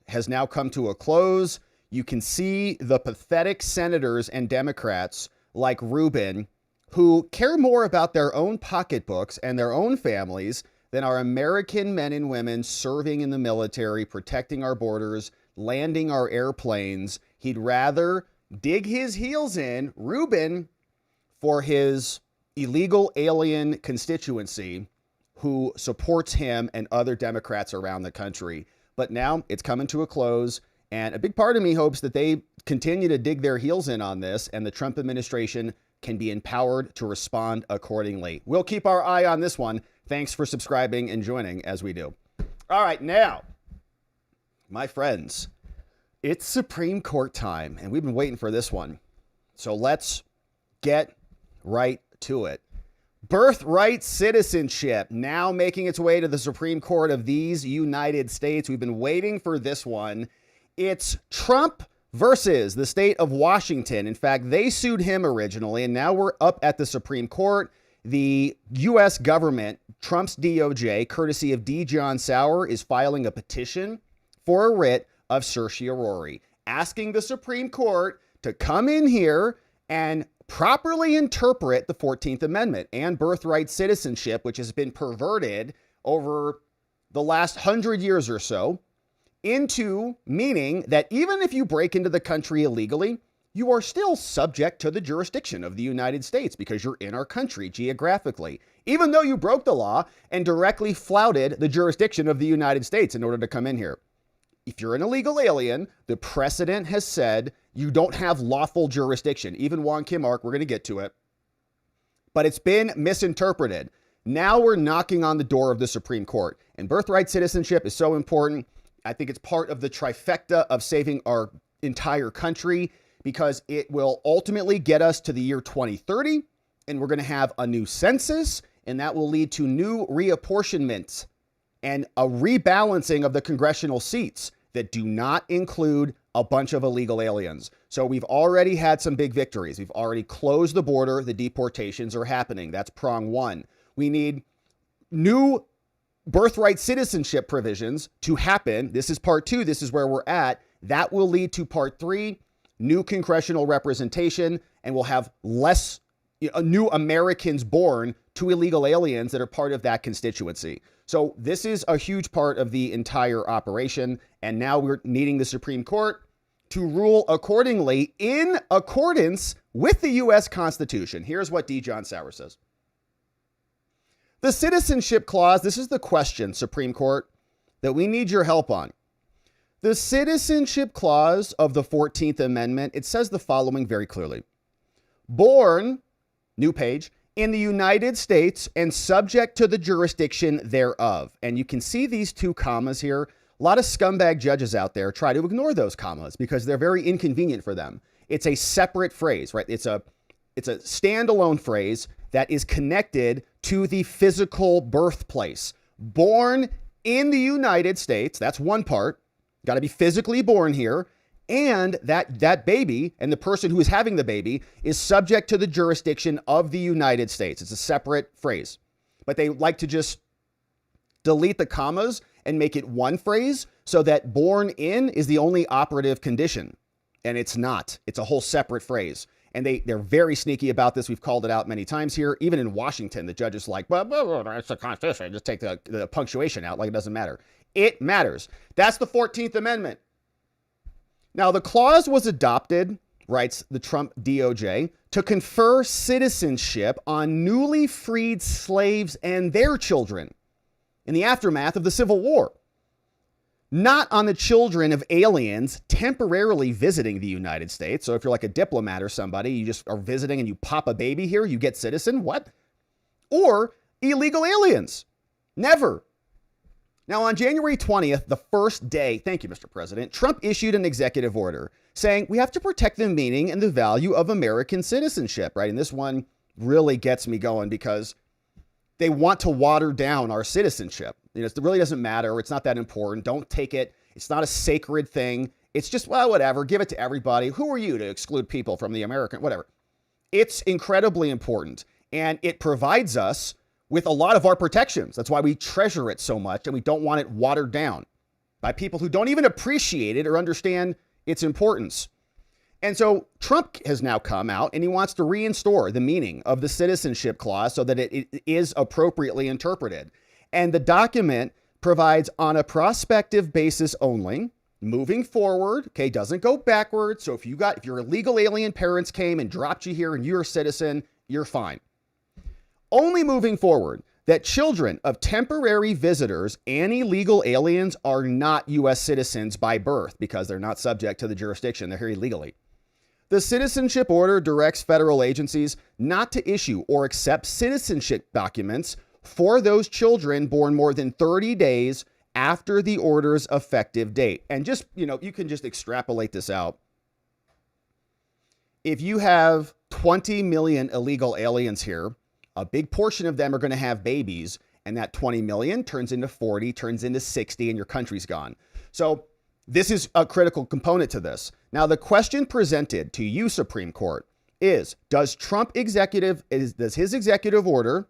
has now come to a close. You can see the pathetic senators and Democrats like Ruben who care more about their own pocketbooks and their own families than our American men and women serving in the military, protecting our borders, landing our airplanes. He'd rather dig his heels in, Ruben, for his illegal alien constituency who supports him and other Democrats around the country. But now it's coming to a close, and a big part of me hopes that they continue to dig their heels in on this and the Trump administration can be empowered to respond accordingly. We'll keep our eye on this one. Thanks for subscribing and joining as we do. All right, now, my friends, it's Supreme Court time, and we've been waiting for this one. So let's get right to it. Birthright citizenship now making its way to the Supreme Court of these United States. We've been waiting for this one. It's Trump versus the state of Washington. In fact, they sued him originally, and now we're up at the Supreme Court. The U.S. government, Trump's DOJ, courtesy of D. John Sauer, is filing a petition for a writ of certiorari, asking the Supreme Court to come in here and properly interpret the 14th Amendment and birthright citizenship, which has been perverted over the last 100 years or so, into meaning that even if you break into the country illegally, you are still subject to the jurisdiction of the United States because you're in our country geographically, even though you broke the law and directly flouted the jurisdiction of the United States in order to come in here. If you're an illegal alien, the precedent has said you don't have lawful jurisdiction. Even Wong Kim Ark, we're going to get to it. But it's been misinterpreted. Now we're knocking on the door of the Supreme Court. And birthright citizenship is so important. I think it's part of the trifecta of saving our entire country because it will ultimately get us to the year 2030. And we're going to have a new census. And that will lead to new reapportionments and a rebalancing of the congressional seats that do not include a bunch of illegal aliens. So we've already had some big victories. We've already closed the border. The deportations are happening. That's prong one. We need new birthright citizenship provisions to happen. This is part two. This is where we're at. That will lead to part three, new congressional representation, and we'll have less new Americans born to illegal aliens that are part of that constituency. So this is a huge part of the entire operation. And now we're needing the Supreme Court to rule accordingly in accordance with the U.S. Constitution. Here's what D. John Sauer says. The citizenship clause, this is the question, Supreme Court, that we need your help on. The citizenship clause of the 14th Amendment, it says the following very clearly. Born, new page, in the United States and subject to the jurisdiction thereof. And you can see these two commas here. A lot of scumbag judges out there try to ignore those commas because they're very inconvenient for them. It's a separate phrase, right? It's a standalone phrase that is connected to the physical birthplace. Born in the United States, that's one part. Got to be physically born here. And that baby and the person who is having the baby is subject to the jurisdiction of the United States. It's a separate phrase. But they like to just delete the commas and make it one phrase so that born in is the only operative condition. And it's not. It's a whole separate phrase. And they're very sneaky about this. We've called it out many times here. Even in Washington, the judge is like, well, it's the Constitution. Just take the punctuation out like it doesn't matter. It matters. That's the 14th Amendment. Now, the clause was adopted, writes the Trump DOJ, to confer citizenship on newly freed slaves and their children in the aftermath of the Civil War, not on the children of aliens temporarily visiting the United States. So if you're like a diplomat or somebody, you just are visiting and you pop a baby here, you get citizen, what? Or illegal aliens. Never. Now, on January 20th, the first day, thank you, Mr. President, Trump issued an executive order saying we have to protect the meaning and the value of American citizenship, right? And this one really gets me going because they want to water down our citizenship. You know, it really doesn't matter. It's not that important. Don't take it. It's not a sacred thing. It's just, well, whatever. Give it to everybody. Who are you to exclude people from the American, whatever. It's incredibly important. And it provides us with a lot of our protections. That's why we treasure it so much and we don't want it watered down by people who don't even appreciate it or understand its importance. And so Trump has now come out and he wants to reinstore the meaning of the citizenship clause so that it is appropriately interpreted. And the document provides on a prospective basis only, moving forward, okay, doesn't go backwards. So if your illegal alien parents came and dropped you here and you're a citizen, you're fine. Only moving forward, that children of temporary visitors and illegal aliens are not U.S. citizens by birth because they're not subject to the jurisdiction. They're here illegally. The citizenship order directs federal agencies not to issue or accept citizenship documents for those children born more than 30 days after the order's effective date. And just, you can just extrapolate this out. If you have 20 million illegal aliens here, a big portion of them are going to have babies, and that 20 million turns into 40, turns into 60, and your country's gone. So this is a critical component to this. Now, the question presented to you, Supreme Court, is does his executive order,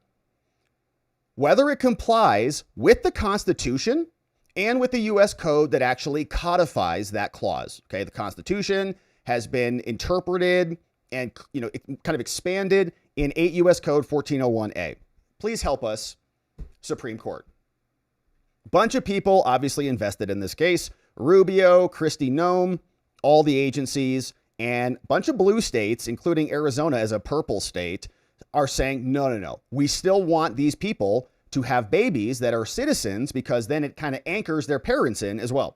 whether it complies with the Constitution and with the U.S. code that actually codifies that clause? Okay, the Constitution has been interpreted and kind of expanded in 8 U.S. Code 1401A. Please help us, Supreme Court. Bunch of people obviously invested in this case. Rubio, Kristi Noem, all the agencies, and a bunch of blue states, including Arizona as a purple state, are saying, no. We still want these people to have babies that are citizens because then it kind of anchors their parents in as well.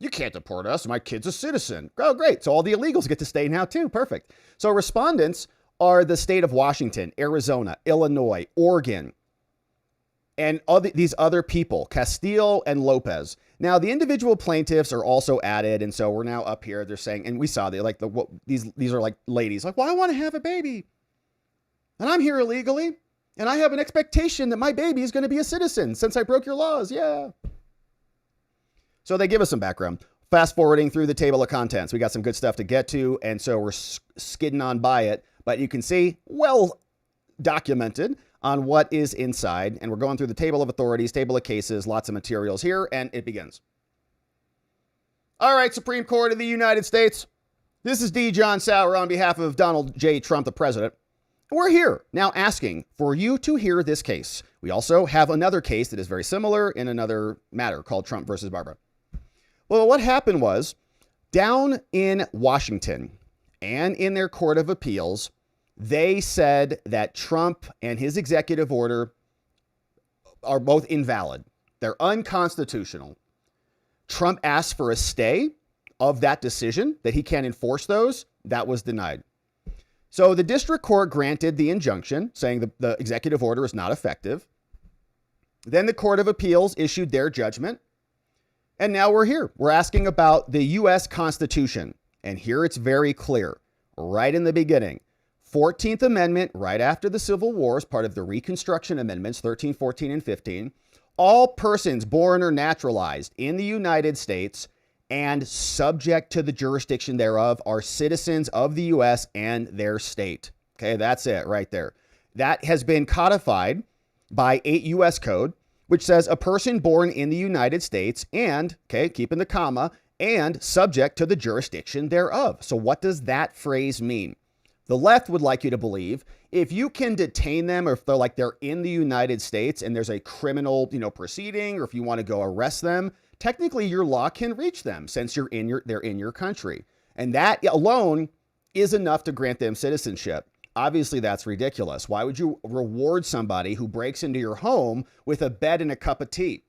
You can't deport us. My kid's a citizen. Oh, great. So all the illegals get to stay now too. Perfect. So respondents are the state of Washington, Arizona, Illinois, Oregon, and these other people, Castillo and Lopez. Now, the individual plaintiffs are also added, and so we're now up here. They're saying, and we saw these are like ladies, like, well, I want to have a baby, and I'm here illegally, and I have an expectation that my baby is going to be a citizen since I broke your laws. Yeah. So they give us some background. Fast forwarding through the table of contents, we got some good stuff to get to, and so we're skidding on by it. But you can see, well documented on what is inside. And we're going through the table of authorities, table of cases, lots of materials here, and it begins. All right, Supreme Court of the United States. This is D. John Sauer on behalf of Donald J. Trump, the president. We're here now asking for you to hear this case. We also have another case that is very similar in another matter called Trump versus Barbara. Well, what happened was down in Washington and in their Court of Appeals, they said that Trump and his executive order are both invalid. They're unconstitutional. Trump asked for a stay of that decision, that he can't enforce those. That was denied. So the district court granted the injunction saying the executive order is not effective. Then the Court of Appeals issued their judgment. And now we're here. We're asking about the U.S. Constitution. And here it's very clear, right in the beginning. 14th Amendment, right after the Civil War, as part of the Reconstruction Amendments, 13, 14, and 15. All persons born or naturalized in the United States and subject to the jurisdiction thereof are citizens of the U.S. and their state. Okay, that's it right there. That has been codified by 8 U.S. Code, which says a person born in the United States and, okay, keeping the comma, and subject to the jurisdiction thereof. So what does that phrase mean? The left would like you to believe if you can detain them, or if they're in the United States and there's a criminal, proceeding, or if you want to go arrest them, technically your law can reach them since they're in your country. And that alone is enough to grant them citizenship. Obviously, that's ridiculous. Why would you reward somebody who breaks into your home with a bed and a cup of tea?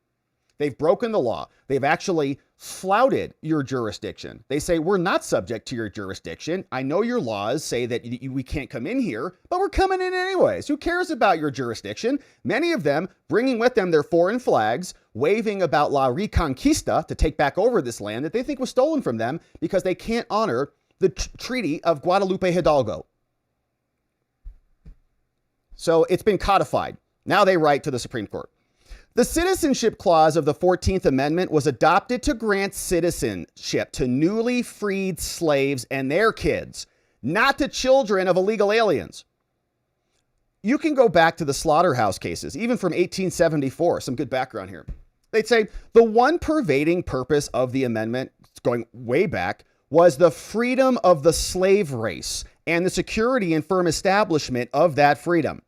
They've broken the law. They've actually flouted your jurisdiction. They say, we're not subject to your jurisdiction. I know your laws say that we can't come in here, but we're coming in anyways. Who cares about your jurisdiction? Many of them bringing with them their foreign flags, waving about La Reconquista to take back over this land that they think was stolen from them because they can't honor the Treaty of Guadalupe Hidalgo. So it's been codified. Now they write to the Supreme Court. The Citizenship Clause of the 14th Amendment was adopted to grant citizenship to newly freed slaves and their kids, not to children of illegal aliens. you can go back to the slaughterhouse cases, even from 1874, some good background here. They'd say the one pervading purpose of the amendment, going way back, was the freedom of the slave race and the security and firm establishment of that freedom.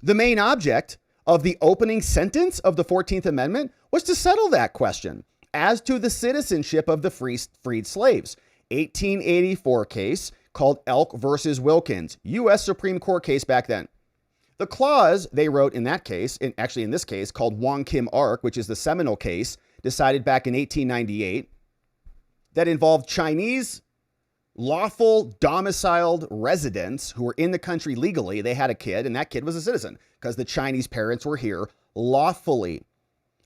The main object of the opening sentence of the 14th Amendment was to settle that question as to the citizenship of the freed slaves. 1884 case called Elk versus Wilkins, U.S. Supreme Court case back then. The clause they wrote in that case, actually in this case, called Wong Kim Ark, which is the seminal case decided back in 1898, that involved Chinese lawful domiciled residents who were in the country legally. They had a kid, and that kid was a citizen because the Chinese parents were here lawfully,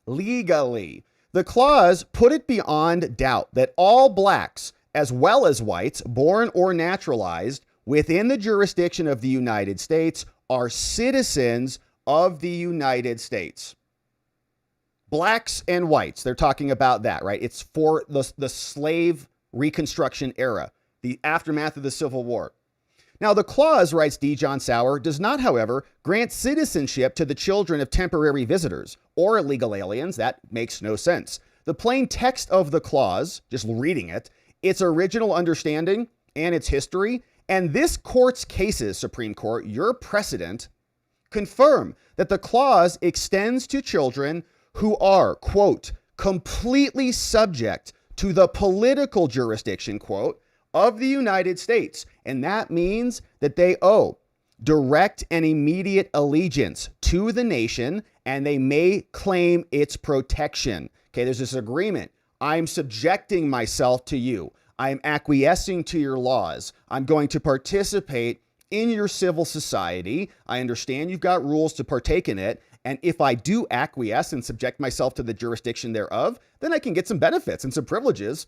legally. The clause put it beyond doubt that all blacks, as well as whites, born or naturalized within the jurisdiction of the United States, are citizens of the United States. Blacks and whites, they're talking about that, right? It's for the slave Reconstruction era, the aftermath of the Civil War. Now, the clause, writes D. John Sauer, does not, however, grant citizenship to the children of temporary visitors or illegal aliens. That makes no sense. The plain text of the clause, just reading it, its original understanding and its history, and this court's cases, Supreme Court, your precedent, confirm that the clause extends to children who are, quote, completely subject to the political jurisdiction, quote, of the United States. And that means that they owe direct and immediate allegiance to the nation, and they may claim its protection. Okay, there's this agreement. I'm subjecting myself to you. I'm acquiescing to your laws. I'm going to participate in your civil society. I understand you've got rules to partake in it. And if I do acquiesce and subject myself to the jurisdiction thereof, then I can get some benefits and some privileges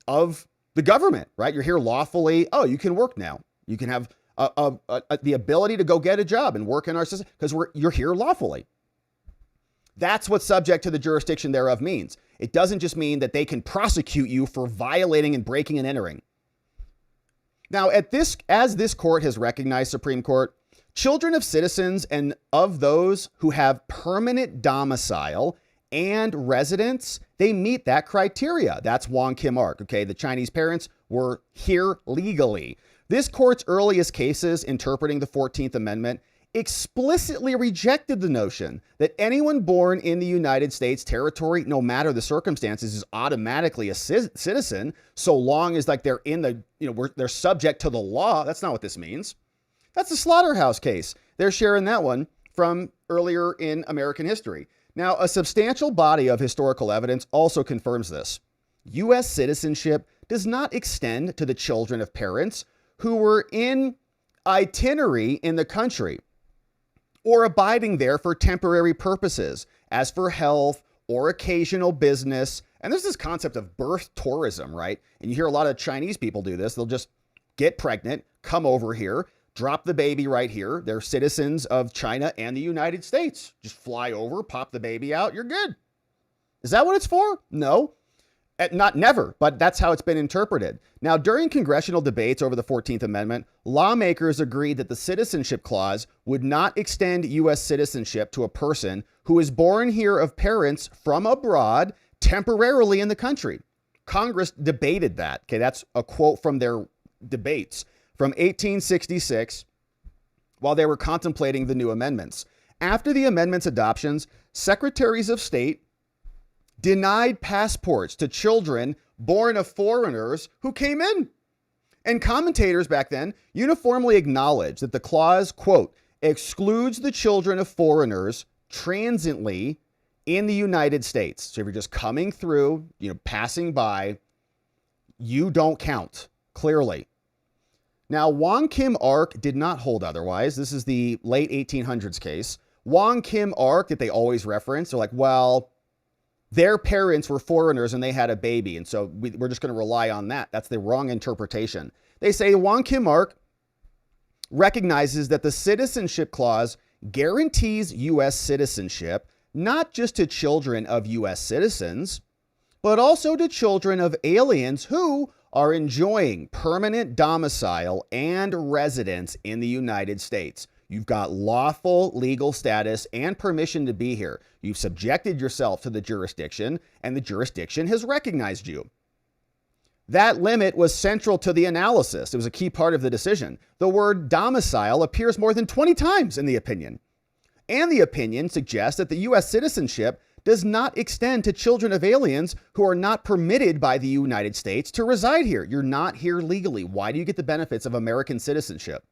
of the government, right? You're here lawfully. Oh, you can work now. You can have the ability to go get a job and work in our system because you're here lawfully. That's what subject to the jurisdiction thereof means. It doesn't just mean that they can prosecute you for violating and breaking and entering. Now, as this court has recognized, Supreme Court, children of citizens and of those who have permanent domicile and residence, they meet that criteria. That's Wong Kim Ark. Okay, the Chinese parents were here legally. This court's earliest cases interpreting the 14th Amendment explicitly rejected the notion that anyone born in the United States territory, no matter the circumstances, is automatically a citizen, so long as like they're in the, they're subject to the law. That's not what this means. That's the slaughterhouse case. They're sharing that one from earlier in American history. Now, a substantial body of historical evidence also confirms this. U.S. citizenship does not extend to the children of parents who were in itinerary in the country or abiding there for temporary purposes, as for health or occasional business. And there's this concept of birth tourism, right? And you hear a lot of Chinese people do this. They'll just get pregnant, come over here, drop the baby right here. They're citizens of China and the United States. Just fly over, pop the baby out, you're good. Is that what it's for? No. Not never, but that's how it's been interpreted. Now, during congressional debates over the 14th Amendment, lawmakers agreed that the citizenship clause would not extend U.S. citizenship to a person who is born here of parents from abroad temporarily in the country. Congress debated that. Okay, that's a quote from their debates from 1866 while they were contemplating the new amendments. After the amendment's adoptions, secretaries of state denied passports to children born of foreigners who came in. And commentators back then uniformly acknowledged that the clause, quote, excludes the children of foreigners transiently in the United States. So if you're just coming through, passing by, you don't count, clearly. Now, Wong Kim Ark did not hold otherwise. This is the late 1800s case. Wong Kim Ark that they always reference, they're like, well, their parents were foreigners and they had a baby. And so we're just going to rely on that. That's the wrong interpretation. They say Wong Kim Ark recognizes that the citizenship clause guarantees U.S. citizenship, not just to children of U.S. citizens, but also to children of aliens who are enjoying permanent domicile and residence in the United States. You've got lawful legal status and permission to be here. You've subjected yourself to the jurisdiction, and the jurisdiction has recognized you. That limit was central to the analysis. It was a key part of the decision. The word domicile appears more than 20 times in the opinion. And the opinion suggests that the U.S. citizenship does not extend to children of aliens who are not permitted by the United States to reside here. You're not here legally. Why do you get the benefits of American citizenship?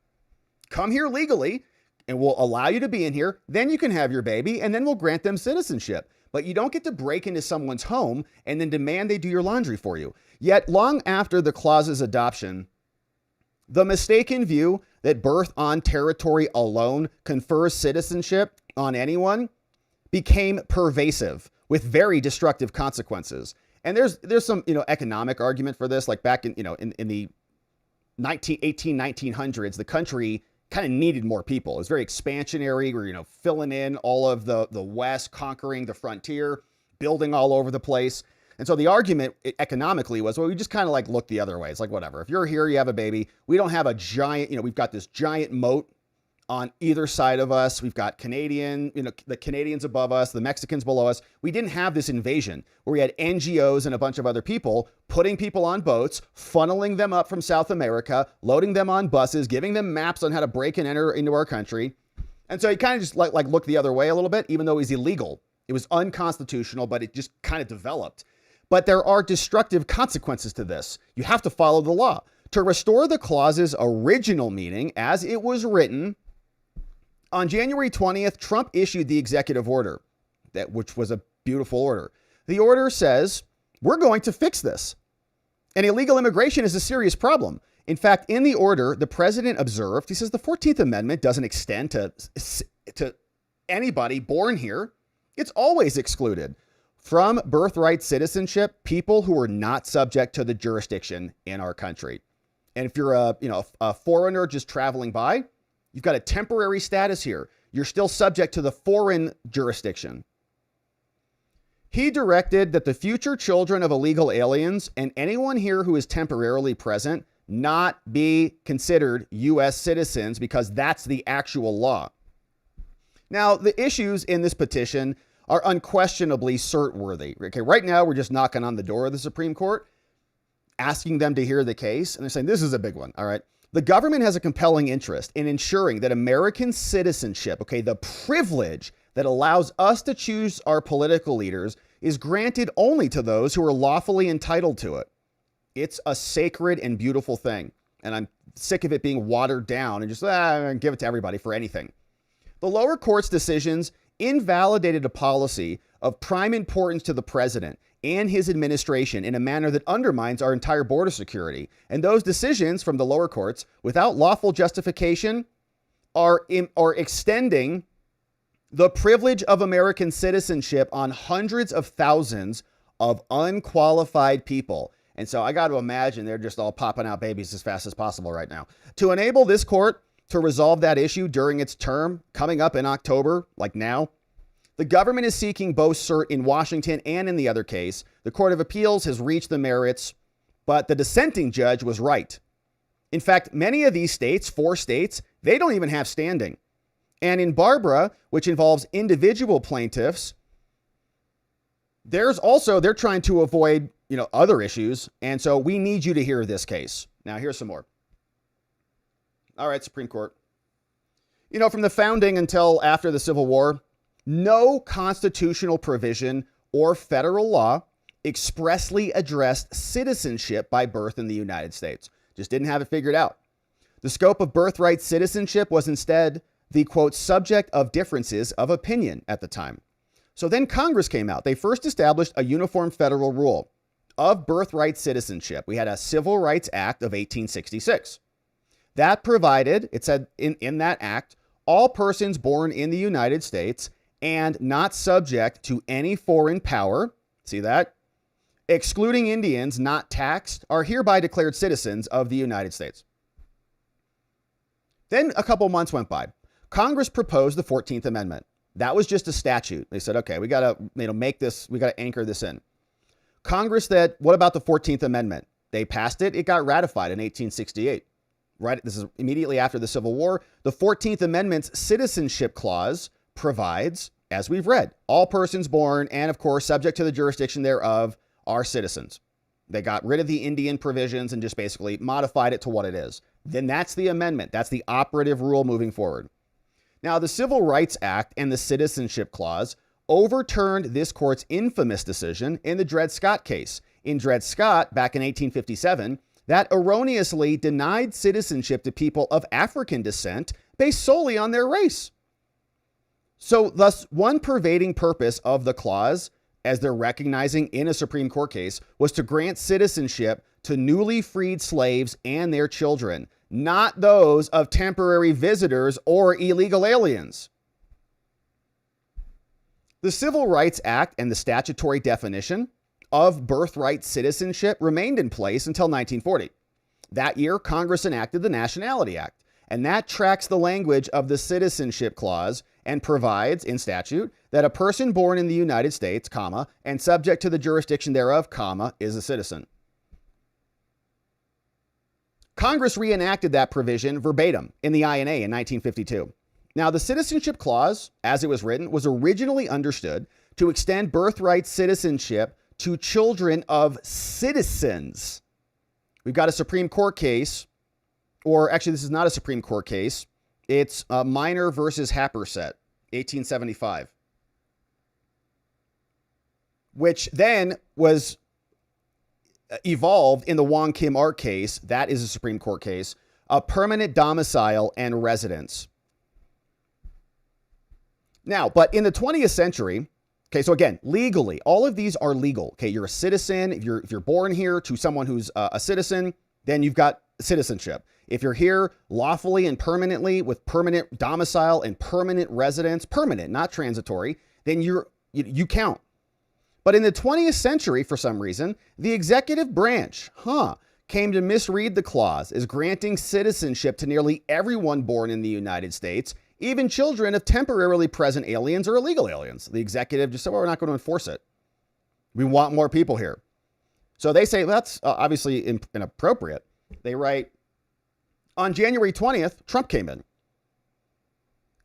Come here legally, and we'll allow you to be in here. Then you can have your baby, and then we'll grant them citizenship. But you don't get to break into someone's home and then demand they do your laundry for you. Yet, long after the clause's adoption, the mistaken view that birth on territory alone confers citizenship on anyone became pervasive with very destructive consequences. And there's some, economic argument for this. Like back in the 1900s, the country kind of needed more people. It was very expansionary. We're, filling in all of the West, conquering the frontier, building all over the place. And so the argument economically was, well, we just kind of like look the other way. It's like, whatever. If you're here, you have a baby. We don't have a giant, we've got this giant moat on either side of us. We've got the Canadians above us, the Mexicans below us. We didn't have this invasion where we had NGOs and a bunch of other people putting people on boats, funneling them up from South America, loading them on buses, giving them maps on how to break and enter into our country. And so he kind of just like looked the other way a little bit, even though it was illegal. It was unconstitutional, but it just kind of developed. But there are destructive consequences to this. You have to follow the law. To restore the clause's original meaning as it was written, on January 20th, Trump issued the executive order, which was a beautiful order. The order says, we're going to fix this. And illegal immigration is a serious problem. In fact, in the order, the president observed, he says the 14th Amendment doesn't extend to anybody born here. It's always excluded from birthright citizenship people who are not subject to the jurisdiction in our country. And if you're a foreigner just traveling by, you've got a temporary status here. You're still subject to the foreign jurisdiction. He directed that the future children of illegal aliens and anyone here who is temporarily present not be considered U.S. citizens because that's the actual law. Now, the issues in this petition are unquestionably cert-worthy. Okay, right now we're just knocking on the door of the Supreme Court, asking them to hear the case, and they're saying this is a big one. All right. The government has a compelling interest in ensuring that American citizenship, the privilege that allows us to choose our political leaders, is granted only to those who are lawfully entitled to it. It's a sacred and beautiful thing. And I'm sick of it being watered down and just give it to everybody for anything. The lower court's decisions invalidated a policy of prime importance to the president and his administration in a manner that undermines our entire border security. And those decisions from the lower courts, without lawful justification, are extending the privilege of American citizenship on hundreds of thousands of unqualified people. And so I got to imagine they're just all popping out babies as fast as possible right now. To enable this court to resolve that issue during its term coming up in October, like now, the government is seeking both cert in Washington and in the other case. The Court of Appeals has reached the merits, but the dissenting judge was right. In fact, many of these states, 4 states, they don't even have standing. And in Barbara, which involves individual plaintiffs, they're trying to avoid, other issues. And so we need you to hear this case. Now, here's some more. All right, Supreme Court. From the founding until after the Civil War, no constitutional provision or federal law expressly addressed citizenship by birth in the United States. Just didn't have it figured out. The scope of birthright citizenship was instead the, quote, subject of differences of opinion at the time. So then Congress came out. They first established a uniform federal rule of birthright citizenship. We had a Civil Rights Act of 1866. That provided, it said in that act, all persons born in the United States and not subject to any foreign power, see that, excluding Indians not taxed, are hereby declared citizens of the United States. Then a couple months went by. Congress proposed the 14th Amendment. That was just a statute. They said, okay, we got to make this, we got to anchor this in. Congress said, what about the 14th Amendment? They passed it. It got ratified in 1868. right? This is immediately after the Civil War. The 14th Amendment's Citizenship Clause provides, as we've read, all persons born and, of course, subject to the jurisdiction thereof are citizens. They got rid of the Indian provisions and just basically modified it to what it is. Then that's the amendment. That's the operative rule moving forward. Now, the Civil Rights Act and the Citizenship Clause overturned this court's infamous decision in the Dred Scott case. In Dred Scott, back in 1857, that erroneously denied citizenship to people of African descent based solely on their race. So thus, one pervading purpose of the clause, as they're recognizing in a Supreme Court case, was to grant citizenship to newly freed slaves and their children, not those of temporary visitors or illegal aliens. The Civil Rights Act and the statutory definition of birthright citizenship remained in place until 1940. That year, Congress enacted the Nationality Act, and that tracks the language of the Citizenship Clause and provides in statute that a person born in the United States, comma, and subject to the jurisdiction thereof, comma, is a citizen. Congress reenacted that provision verbatim in the INA in 1952. Now, the Citizenship Clause, as it was written, was originally understood to extend birthright citizenship to children of citizens. We've got a Supreme Court case, or actually this is not a Supreme Court case. It's Minor versus Happersett, 1875, which then was evolved in the Wong Kim Art case. That is a Supreme Court case, a permanent domicile and residence. Now, but in the 20th century, okay, so again, legally, all of these are legal. Okay, you're a citizen. If you're born here to someone who's a citizen, then you've got citizenship. If you're here lawfully and permanently with permanent domicile and permanent residence, permanent, not transitory, then you count. But in the 20th century, for some reason, the executive branch, came to misread the clause as granting citizenship to nearly everyone born in the United States, even children of temporarily present aliens or illegal aliens. The executive just said, well, we're not going to enforce it. We want more people here. So they say that's obviously inappropriate. They write, on January 20th, Trump came in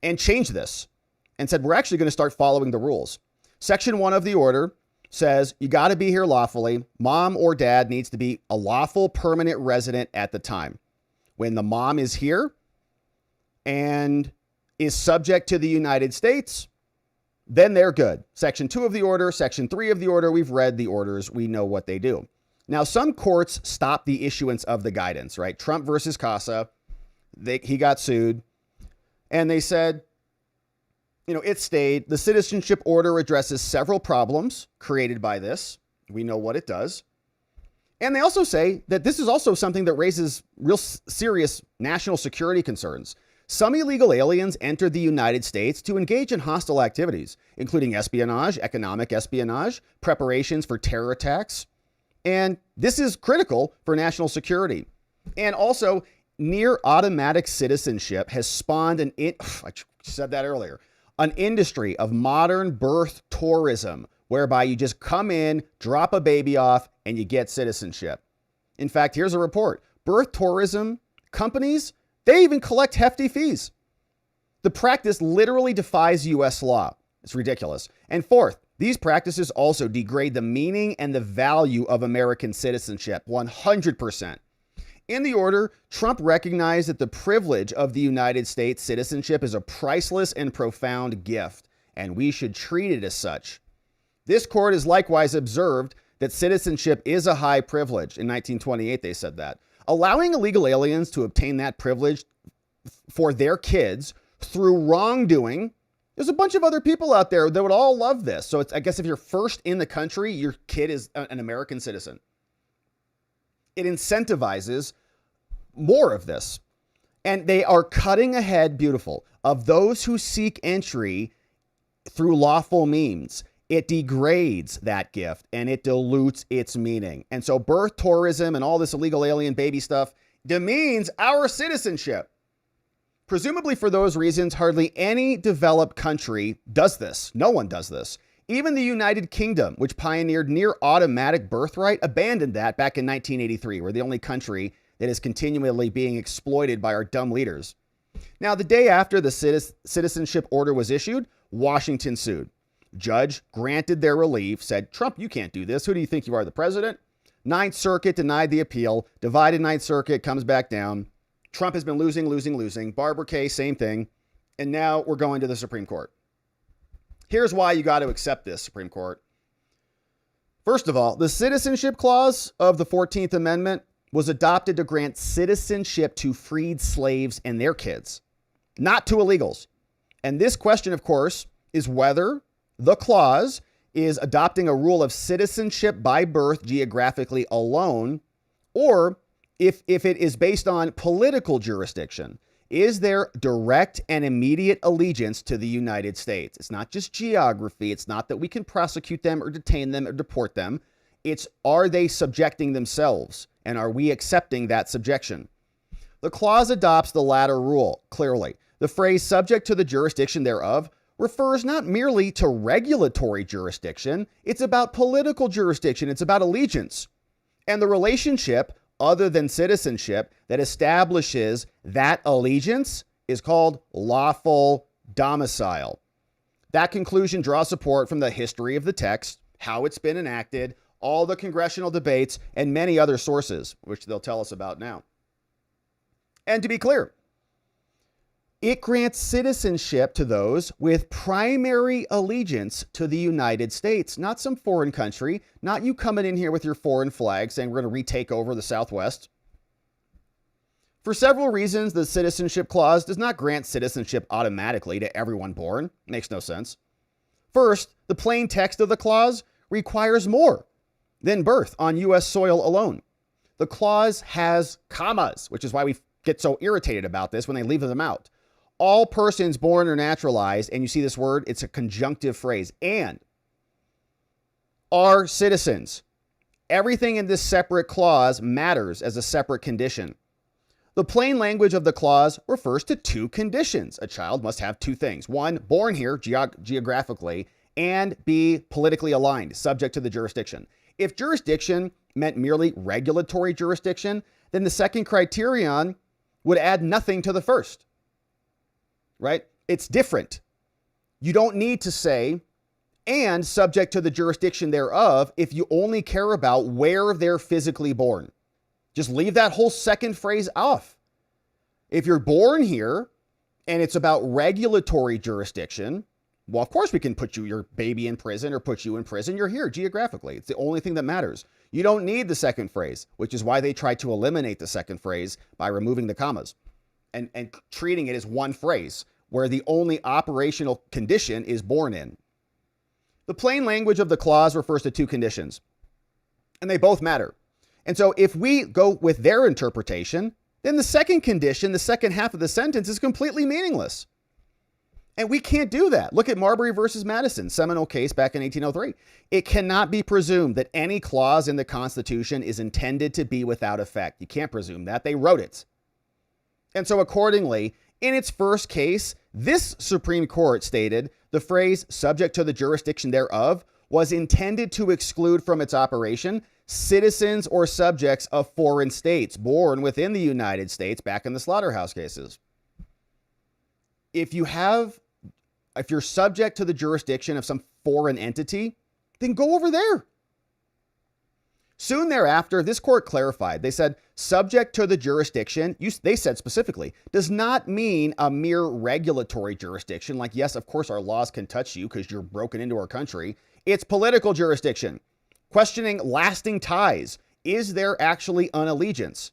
and changed this and said, we're actually going to start following the rules. Section 1 of the order says you got to be here lawfully. Mom or dad needs to be a lawful permanent resident at the time. When the mom is here and is subject to the United States, then they're good. Section 2 of the order, Section 3 of the order, we've read the orders. We know what they do. Now, some courts stopped the issuance of the guidance, right? Trump versus Casa, he got sued, and they said, it stayed. The citizenship order addresses several problems created by this. We know what it does. And they also say that this is also something that raises real serious national security concerns. Some illegal aliens entered the United States to engage in hostile activities, including espionage, economic espionage, preparations for terror attacks. And this is critical for national security. And also, near automatic citizenship has spawned I said that earlier, an industry of modern birth tourism, whereby you just come in, drop a baby off, and you get citizenship. In fact, here's a report. Birth tourism companies, they even collect hefty fees. The practice literally defies U.S. law. It's ridiculous. And fourth, these practices also degrade the meaning and the value of American citizenship, 100%. In the order, Trump recognized that the privilege of the United States citizenship is a priceless and profound gift, and we should treat it as such. This court has likewise observed that citizenship is a high privilege. In 1928, they said that. Allowing illegal aliens to obtain that privilege for their kids through wrongdoing, there's a bunch of other people out there that would all love this. So I guess if you're first in the country, your kid is an American citizen. It incentivizes more of this. And they are cutting ahead, beautiful, of those who seek entry through lawful means. It degrades that gift and it dilutes its meaning. And so birth tourism and all this illegal alien baby stuff demeans our citizenship. Presumably for those reasons, hardly any developed country does this. No one does this. Even the United Kingdom, which pioneered near automatic birthright, abandoned that back in 1983. We're the only country that is continually being exploited by our dumb leaders. Now, the day after the citizenship order was issued, Washington sued. Judge granted their relief, said, Trump, you can't do this. Who do you think you are, the president? Ninth Circuit denied the appeal. Divided Ninth Circuit comes back down. Trump has been losing. Barber case, same thing. And now we're going to the Supreme Court. Here's why you got to accept this, Supreme Court. First of all, the citizenship clause of the 14th Amendment was adopted to grant citizenship to freed slaves and their kids, not to illegals. And this question, of course, is whether the clause is adopting a rule of citizenship by birth geographically alone, or if it is based on political jurisdiction. Is there direct and immediate allegiance to the United States? It's not just geography. It's not that we can prosecute them or detain them or deport them. It's, are they subjecting themselves? And are we accepting that subjection? The clause adopts the latter rule, clearly. The phrase subject to the jurisdiction thereof refers not merely to regulatory jurisdiction. It's about political jurisdiction. It's about allegiance. And the relationship other than citizenship that establishes that allegiance is called lawful domicile. That conclusion draws support from the history of the text, how it's been enacted, all the congressional debates, and many other sources, which they'll tell us about now. And to be clear, it grants citizenship to those with primary allegiance to the United States, not some foreign country, not you coming in here with your foreign flag saying we're going to retake over the Southwest. For several reasons, the citizenship clause does not grant citizenship automatically to everyone born. Makes no sense. First, the plain text of the clause requires more than birth on U.S. soil alone. The clause has commas, which is why we get so irritated about this when they leave them out. All persons born or naturalized, and you see this word, it's a conjunctive phrase, and are citizens. Everything in this separate clause matters as a separate condition. The plain language of the clause refers to two conditions. A child must have two things. One, born here geographically, and be politically aligned, subject to the jurisdiction. If jurisdiction meant merely regulatory jurisdiction, then the second criterion would add nothing to the first. Right? It's different. You don't need to say, and subject to the jurisdiction thereof, if you only care about where they're physically born. Just leave that whole second phrase off. If you're born here and it's about regulatory jurisdiction, well, of course we can put your baby in prison or put you in prison. You're here geographically. It's the only thing that matters. You don't need the second phrase, which is why they tried to eliminate the second phrase by removing the commas and treating it as one phrase, where the only operational condition is born in. The plain language of the clause refers to two conditions, and they both matter. And so if we go with their interpretation, then the second condition, the second half of the sentence, is completely meaningless. And we can't do that. Look at Marbury versus Madison, seminal case back in 1803. It cannot be presumed that any clause in the Constitution is intended to be without effect. You can't presume that. They wrote it. And so accordingly, in its first case, this Supreme Court stated the phrase subject to the jurisdiction thereof was intended to exclude from its operation citizens or subjects of foreign states born within the United States back in the slaughterhouse cases. If you're subject to the jurisdiction of some foreign entity, then go over there. Soon thereafter, this court clarified. They said, subject to the jurisdiction, they said specifically, does not mean a mere regulatory jurisdiction. Like, yes, of course, our laws can touch you because you're broken into our country. It's political jurisdiction. Questioning lasting ties. Is there actually an allegiance?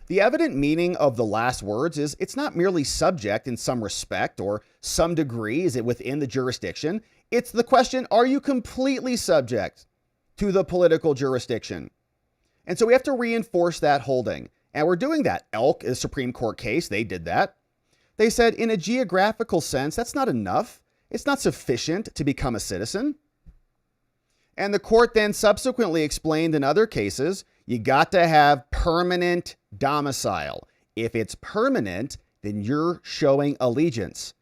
The evident meaning of the last words is it's not merely subject in some respect or some degree. Is it within the jurisdiction? It's the question, are you completely subject to the political jurisdiction? And so we have to reinforce that holding. And we're doing that. Elk, a Supreme Court case, they did that. They said in a geographical sense, that's not enough. It's not sufficient to become a citizen. And the court then subsequently explained in other cases, you got to have permanent domicile. If it's permanent, then you're showing allegiance.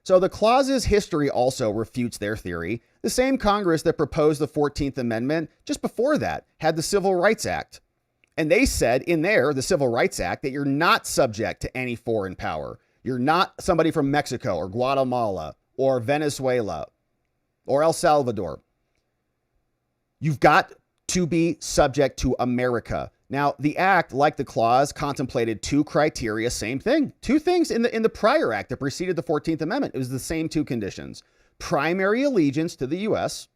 So the clause's history also refutes their theory. The same Congress that proposed the 14th Amendment just before that had the Civil Rights Act. And they said in there, the Civil Rights Act, that you're not subject to any foreign power. You're not somebody from Mexico or Guatemala or Venezuela or El Salvador. You've got to be subject to America. Now, the act, like the clause, contemplated two criteria, same thing. Two things in the prior act that preceded the 14th Amendment. It was the same two conditions. Primary allegiance to the U.S.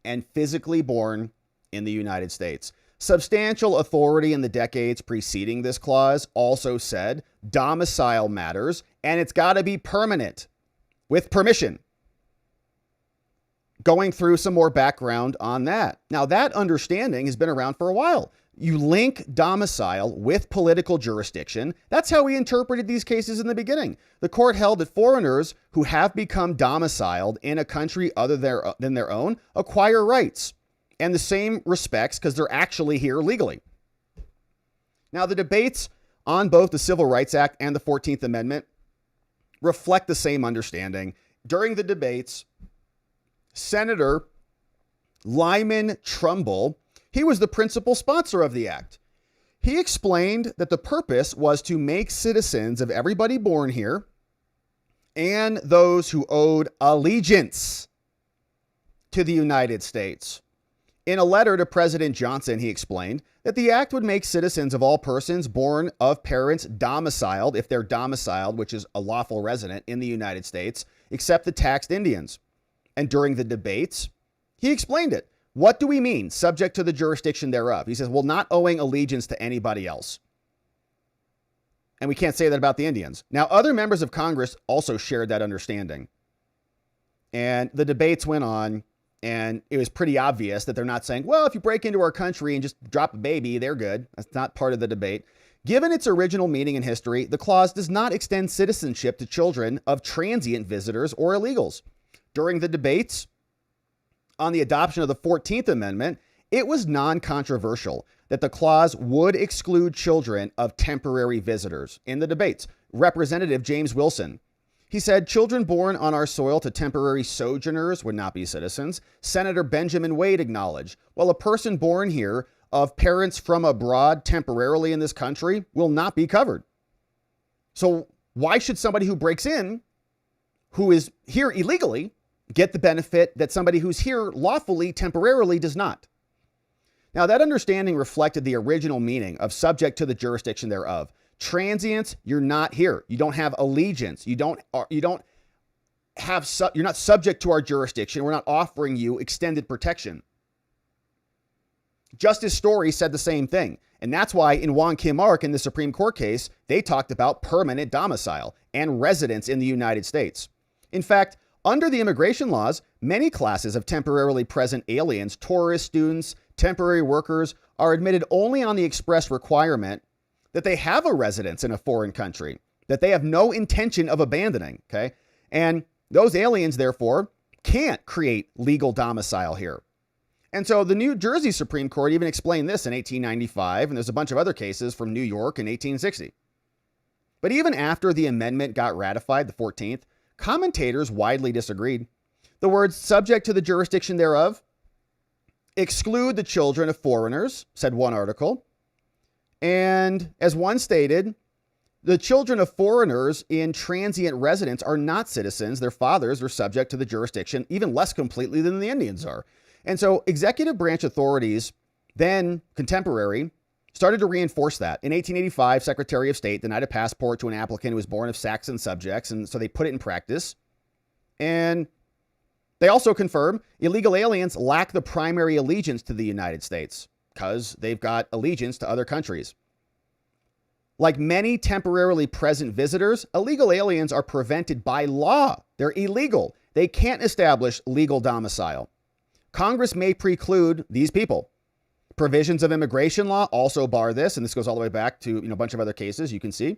and physically born in the United States. Substantial authority in the decades preceding this clause also said domicile matters, and it's got to be permanent with permission. Going through some more background on that. Now, that understanding has been around for a while. You link domicile with political jurisdiction. That's how we interpreted these cases in the beginning. The court held that foreigners who have become domiciled in a country other than their own acquire rights and the same respects because they're actually here legally. Now, the debates on both the Civil Rights Act and the 14th Amendment reflect the same understanding. During the debates, Senator Lyman Trumbull, he was the principal sponsor of the act. He explained that the purpose was to make citizens of everybody born here and those who owed allegiance to the United States. In a letter to President Johnson, he explained that the act would make citizens of all persons born of parents domiciled, if they're domiciled, which is a lawful resident in the United States, except the taxed Indians. And during the debates, he explained it. What do we mean, subject to the jurisdiction thereof? He says, well, not owing allegiance to anybody else. And we can't say that about the Indians. Now, other members of Congress also shared that understanding. And the debates went on, and it was pretty obvious that they're not saying, well, if you break into our country and just drop a baby, they're good. That's not part of the debate. Given its original meaning in history, the clause does not extend citizenship to children of transient visitors or illegals. During the debates on the adoption of the 14th Amendment, it was non-controversial that the clause would exclude children of temporary visitors. In the debates, Representative James Wilson, he said children born on our soil to temporary sojourners would not be citizens. Senator Benjamin Wade acknowledged, well, a person born here of parents from abroad temporarily in this country will not be covered. So why should somebody who breaks in, who is here illegally, get the benefit that somebody who's here lawfully, temporarily does not? Now, that understanding reflected the original meaning of subject to the jurisdiction thereof. Transients, you're not here. You don't have allegiance. You're not subject to our jurisdiction. We're not offering you extended protection. Justice Story said the same thing. And that's why in Wong Kim Ark, in the Supreme Court case, they talked about permanent domicile and residence in the United States. In fact, under the immigration laws, many classes of temporarily present aliens, tourists, students, temporary workers, are admitted only on the express requirement that they have a residence in a foreign country, that they have no intention of abandoning, okay? And those aliens, therefore, can't create legal domicile here. And so the New Jersey Supreme Court even explained this in 1895, and there's a bunch of other cases from New York in 1860. But even after the amendment got ratified, the 14th, commentators widely disagreed. The words subject to the jurisdiction thereof exclude the children of foreigners, said one article. And as one stated, the children of foreigners in transient residence are not citizens. Their fathers are subject to the jurisdiction even less completely than the Indians are. And so executive branch authorities, then contemporary, started to reinforce that. In 1885, Secretary of State denied a passport to an applicant who was born of Saxon subjects, and so they put it in practice. And they also confirm illegal aliens lack the primary allegiance to the United States because they've got allegiance to other countries. Like many temporarily present visitors, illegal aliens are prevented by law. They're illegal. They can't establish legal domicile. Congress may preclude these people. Provisions of immigration law also bar this, and this goes all the way back to a bunch of other cases you can see.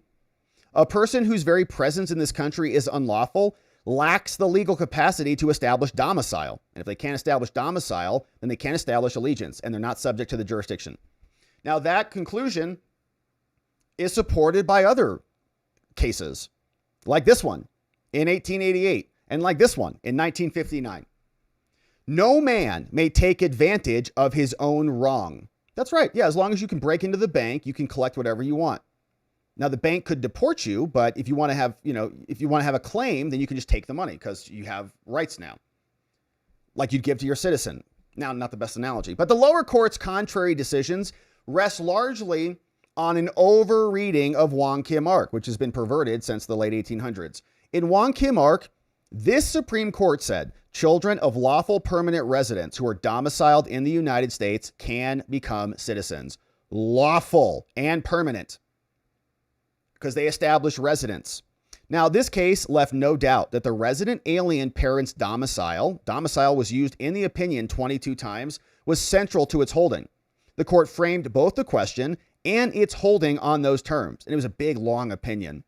A person whose very presence in this country is unlawful lacks the legal capacity to establish domicile. And if they can't establish domicile, then they can't establish allegiance, and they're not subject to the jurisdiction. Now, that conclusion is supported by other cases, like this one in 1888, and like this one in 1959. No man may take advantage of his own wrong. That's right. Yeah, as long as you can break into the bank, you can collect whatever you want. Now, the bank could deport you, but if you want to have, if you want to have a claim, then you can just take the money because you have rights now, like you'd give to your citizen. Now, not the best analogy, but the lower court's contrary decisions rest largely on an over-reading of Wong Kim Ark, which has been perverted since the late 1800s. In Wong Kim Ark, this Supreme Court said children of lawful permanent residents who are domiciled in the United States can become citizens. Lawful and permanent, because they establish residence. Now, this case left no doubt that the resident alien parent's domicile was used in the opinion 22 times, was central to its holding. The court framed both the question and its holding on those terms, and it was a big, long opinion.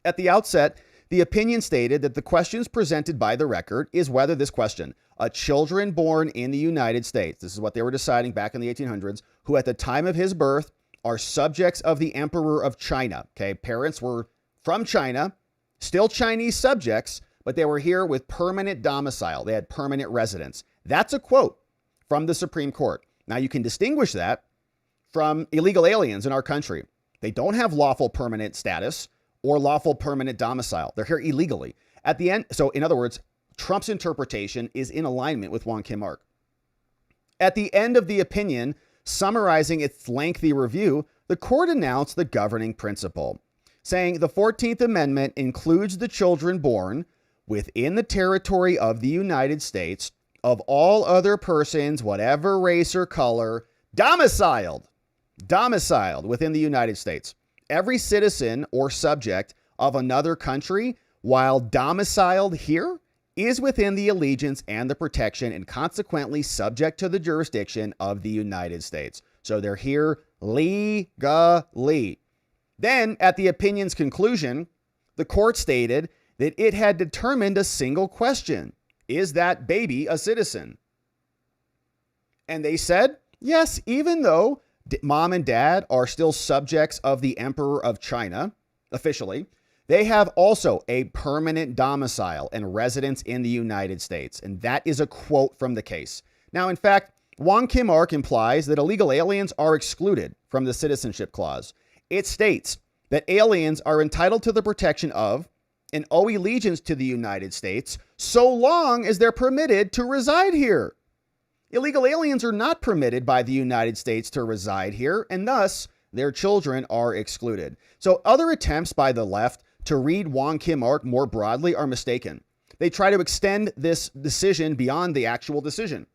At the outset, the opinion stated that the questions presented by the record is whether this question, a children born in the United States, this is what they were deciding back in the 1800s, who at the time of his birth are subjects of the Emperor of China. Okay, parents were from China, still Chinese subjects, but they were here with permanent domicile. They had permanent residence. That's a quote from the Supreme Court. Now, you can distinguish that from illegal aliens in our country. They don't have lawful permanent status or lawful permanent domicile. They're here illegally. At the end, so in other words, Trump's interpretation is in alignment with Wong Kim Ark. At the end of the opinion, summarizing its lengthy review, the court announced the governing principle, saying the 14th Amendment includes the children born within the territory of the United States of all other persons, whatever race or color, domiciled within the United States. Every citizen or subject of another country, while domiciled here, is within the allegiance and the protection and consequently subject to the jurisdiction of the United States. So they're here legally. Then, at the opinion's conclusion, the court stated that it had determined a single question. Is that baby a citizen? And they said, yes, even though mom and dad are still subjects of the Emperor of China, officially, they have also a permanent domicile and residence in the United States. And that is a quote from the case. Now, in fact, Wong Kim Ark implies that illegal aliens are excluded from the Citizenship Clause. It states that aliens are entitled to the protection of and owe allegiance to the United States so long as they're permitted to reside here. Illegal aliens are not permitted by the United States to reside here, and thus their children are excluded. So other attempts by the left to read Wong Kim Ark more broadly are mistaken. They try to extend this decision beyond the actual decision.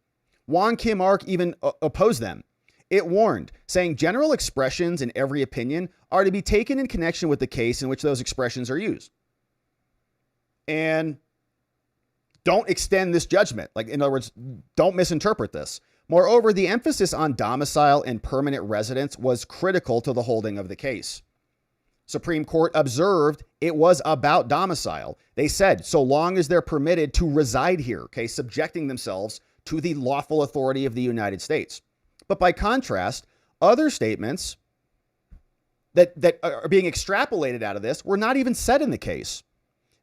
Wong Kim Ark even opposed them. It warned, saying general expressions in every opinion are to be taken in connection with the case in which those expressions are used. And don't extend this judgment. Like, in other words, don't misinterpret this. Moreover, the emphasis on domicile and permanent residence was critical to the holding of the case. Supreme Court observed it was about domicile. They said, so long as they're permitted to reside here, okay, subjecting themselves to the lawful authority of the United States. But by contrast, other statements that are being extrapolated out of this were not even said in the case.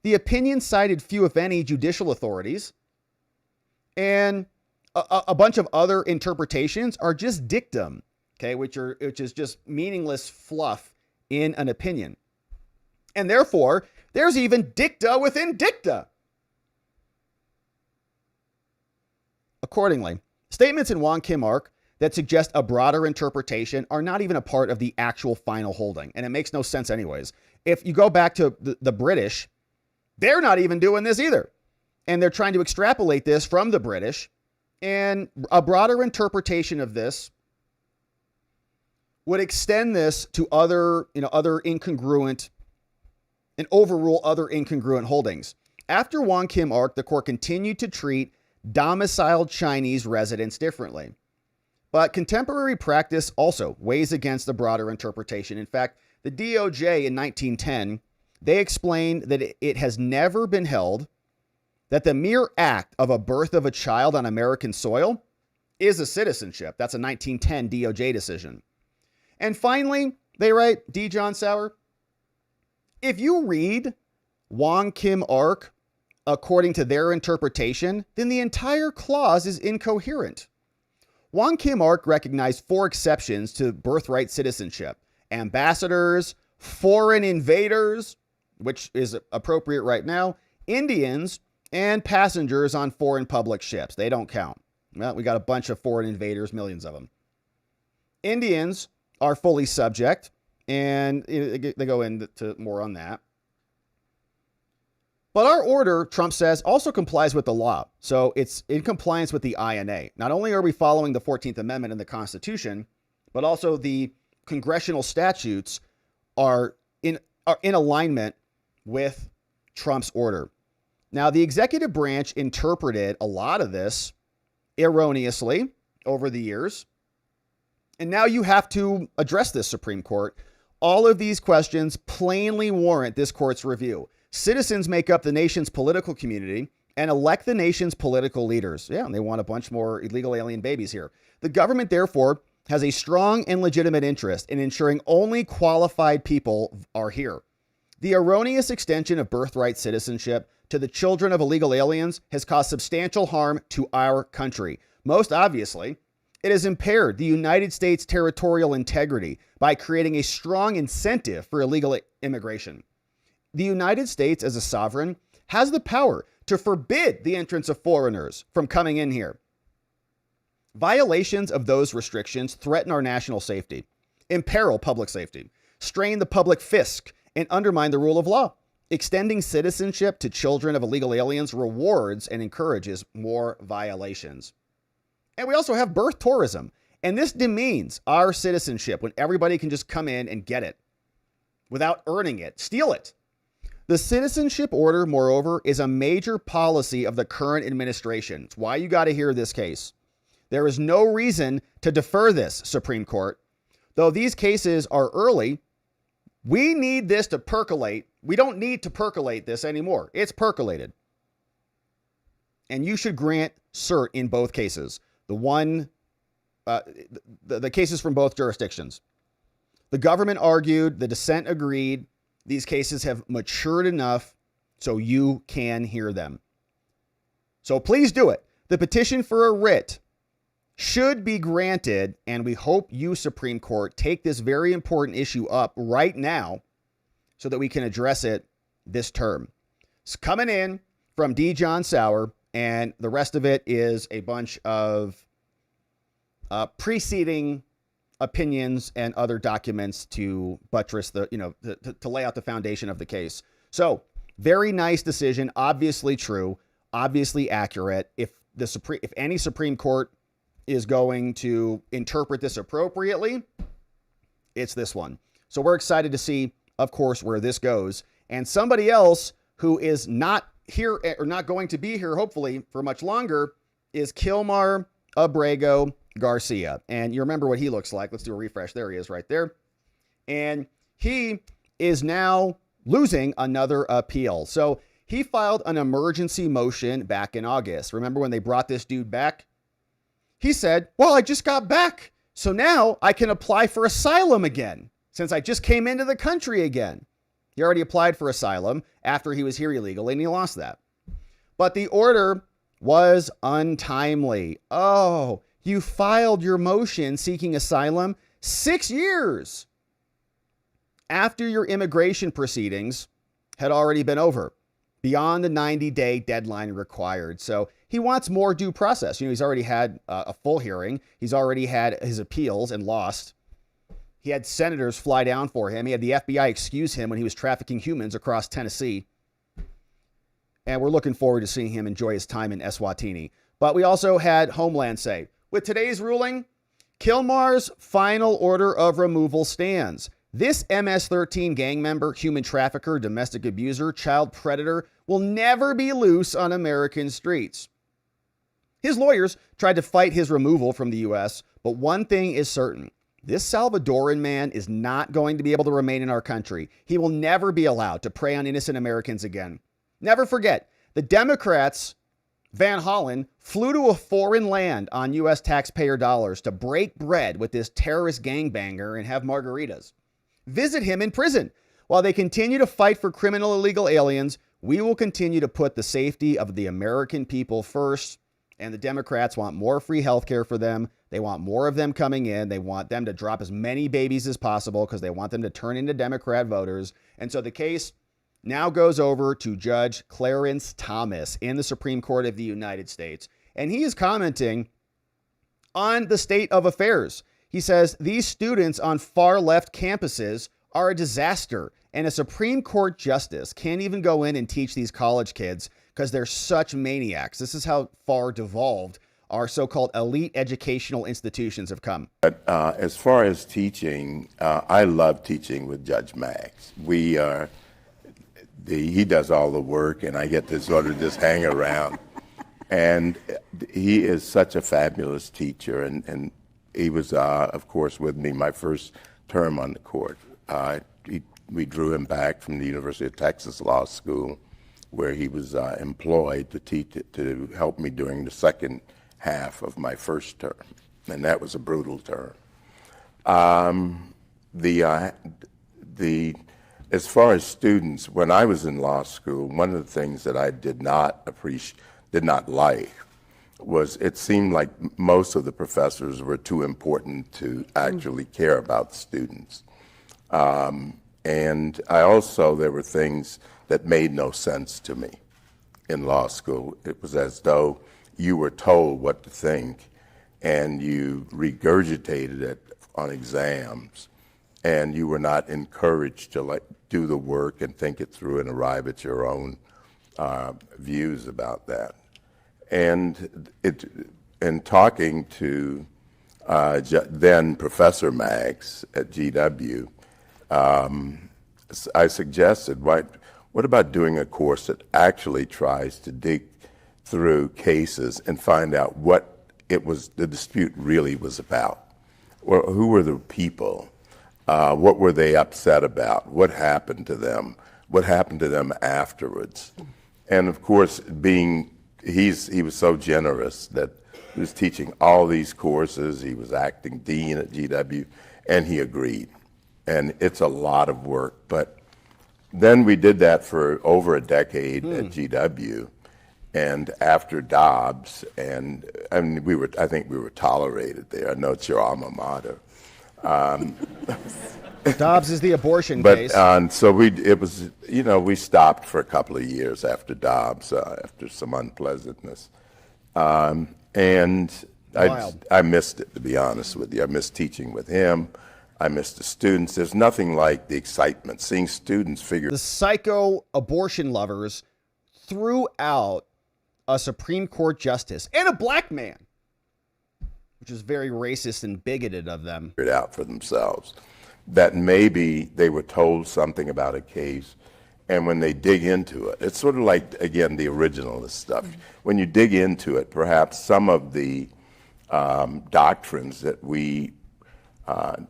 The opinion cited few, if any, judicial authorities, and a bunch of other interpretations are just dictum, okay, which is just meaningless fluff in an opinion. And therefore, there's even dicta within dicta. Accordingly, statements in Wong Kim Ark that suggest a broader interpretation are not even a part of the actual final holding, and it makes no sense anyways. If you go back to the British, they're not even doing this either. And they're trying to extrapolate this from the British, and a broader interpretation of this would extend this to other incongruent and overrule other incongruent holdings. After Wong Kim Ark, the court continued to treat domiciled Chinese residents differently. But contemporary practice also weighs against the broader interpretation. In fact, the DOJ in 1910, they explained that it has never been held that the mere act of a birth of a child on American soil is a citizenship. That's a 1910 DOJ decision. And finally, they write, D. John Sauer, if you read Wong Kim Ark according to their interpretation, then the entire clause is incoherent. Wong Kim Ark recognized 4 exceptions to birthright citizenship: ambassadors, foreign invaders, which is appropriate right now, Indians, and passengers on foreign public ships. They don't count. Well, we got a bunch of foreign invaders, millions of them. Indians are fully subject, and they go into more on that. But our order, Trump says, also complies with the law. So it's in compliance with the INA. Not only are we following the 14th Amendment in the Constitution, but also the congressional statutes are in alignment with Trump's order. Now, the executive branch interpreted a lot of this erroneously over the years. And now you have to address this, Supreme Court. All of these questions plainly warrant this court's review. Citizens make up the nation's political community and elect the nation's political leaders. Yeah, and they want a bunch more illegal alien babies here. The government, therefore, has a strong and legitimate interest in ensuring only qualified people are here. The erroneous extension of birthright citizenship to the children of illegal aliens has caused substantial harm to our country. Most obviously, it has impaired the United States territorial integrity by creating a strong incentive for illegal immigration. The United States, as a sovereign, has the power to forbid the entrance of foreigners from coming in here. Violations of those restrictions threaten our national safety, imperil public safety, strain the public fisc, and undermine the rule of law. Extending citizenship to children of illegal aliens rewards and encourages more violations. And we also have birth tourism, and this demeans our citizenship when everybody can just come in and get it without earning it, steal it. The citizenship order, moreover, is a major policy of the current administration. It's why you got to hear this case. There is no reason to defer this, Supreme Court. Though these cases are early, we need this to percolate. We don't need to percolate this anymore. It's percolated. And you should grant cert in both cases. The cases from both jurisdictions. The government argued, the dissent agreed. These cases have matured enough so you can hear them. So please do it. The petition for a writ should be granted, and we hope you, Supreme Court, take this very important issue up right now so that we can address it this term. It's coming in from D. John Sauer, and the rest of it is a bunch of preceding opinions and other documents to buttress the, to lay out the foundation of the case. So very nice decision, obviously true, obviously accurate. If any Supreme Court is going to interpret this appropriately, it's this one. So we're excited to see, of course, where this goes. And somebody else who is not here or not going to be here, hopefully, for much longer is Kilmar Abrego Garcia. And you remember what he looks like. Let's do a refresh. There he is right there. And he is now losing another appeal. So he filed an emergency motion back in August. Remember when they brought this dude back? He said, well, I just got back, so now I can apply for asylum again since I just came into the country again. He already applied for asylum after he was here illegally, and he lost that. But the order was untimely. Oh, you filed your motion seeking asylum 6 years after your immigration proceedings had already been over, beyond the 90-day deadline required. So he wants more due process. He's already had a full hearing. He's already had his appeals and lost. He had senators fly down for him. He had the FBI excuse him when he was trafficking humans across Tennessee. And we're looking forward to seeing him enjoy his time in Eswatini. But we also had Homeland say, with today's ruling, Kilmar's final order of removal stands. This MS-13 gang member, human trafficker, domestic abuser, child predator will never be loose on American streets. His lawyers tried to fight his removal from the U.S., but one thing is certain. This Salvadoran man is not going to be able to remain in our country. He will never be allowed to prey on innocent Americans again. Never forget, the Democrats, Van Hollen, flew to a foreign land on U.S. taxpayer dollars to break bread with this terrorist gangbanger and have margaritas. Visit him in prison. While they continue to fight for criminal illegal aliens, we will continue to put the safety of the American people first And the Democrats want more free health care for them. They want more of them coming in. They want them to drop as many babies as possible because they want them to turn into Democrat voters. And so the case now goes over to Judge Clarence Thomas in the Supreme Court of the United States. And he is commenting on the state of affairs. He says these students on far left campuses are a disaster, and a Supreme Court justice can't even go in and teach these college kids because they're such maniacs. This is how far devolved our so-called elite educational institutions have come. As far as teaching, I love teaching with Judge Max. He does all the work, and I get to sort of just hang around. And he is such a fabulous teacher, and he was, of course, with me my first term on the court. We drew him back from the University of Texas Law School, where he was employed to teach it, to help me during the second half of my first term, and that was a brutal term. As far as students, when I was in law school, one of the things that I did not like, was it seemed like most of the professors were too important to actually care about students. And there were things that made no sense to me in law school. It was as though you were told what to think and you regurgitated it on exams, and you were not encouraged to do the work and think it through and arrive at your own views about that. And in talking to then Professor Max at GW, I suggested, what about doing a course that actually tries to dig through cases and find out what the dispute really was about? Or who were the people? What were they upset about? What happened to them? What happened to them afterwards? And of course, he was so generous that he was teaching all these courses. He was acting dean at GW, and he agreed. And it's a lot of work. But then we did that for over a decade at GW. And after Dobbs, and I mean, I think we were tolerated there. I know it's your alma mater. Dobbs is the abortion case. So we stopped for a couple of years after Dobbs, after some unpleasantness. And I missed it, to be honest with you. I missed teaching with him. I missed the students. There's nothing like the excitement, seeing students figure. The psycho abortion lovers threw out a Supreme Court justice and a black man, which is very racist and bigoted of them. Figured out for themselves that maybe they were told something about a case, and when they dig into it, it's sort of like, again, the originalist stuff. When you dig into it, perhaps some of the doctrines that we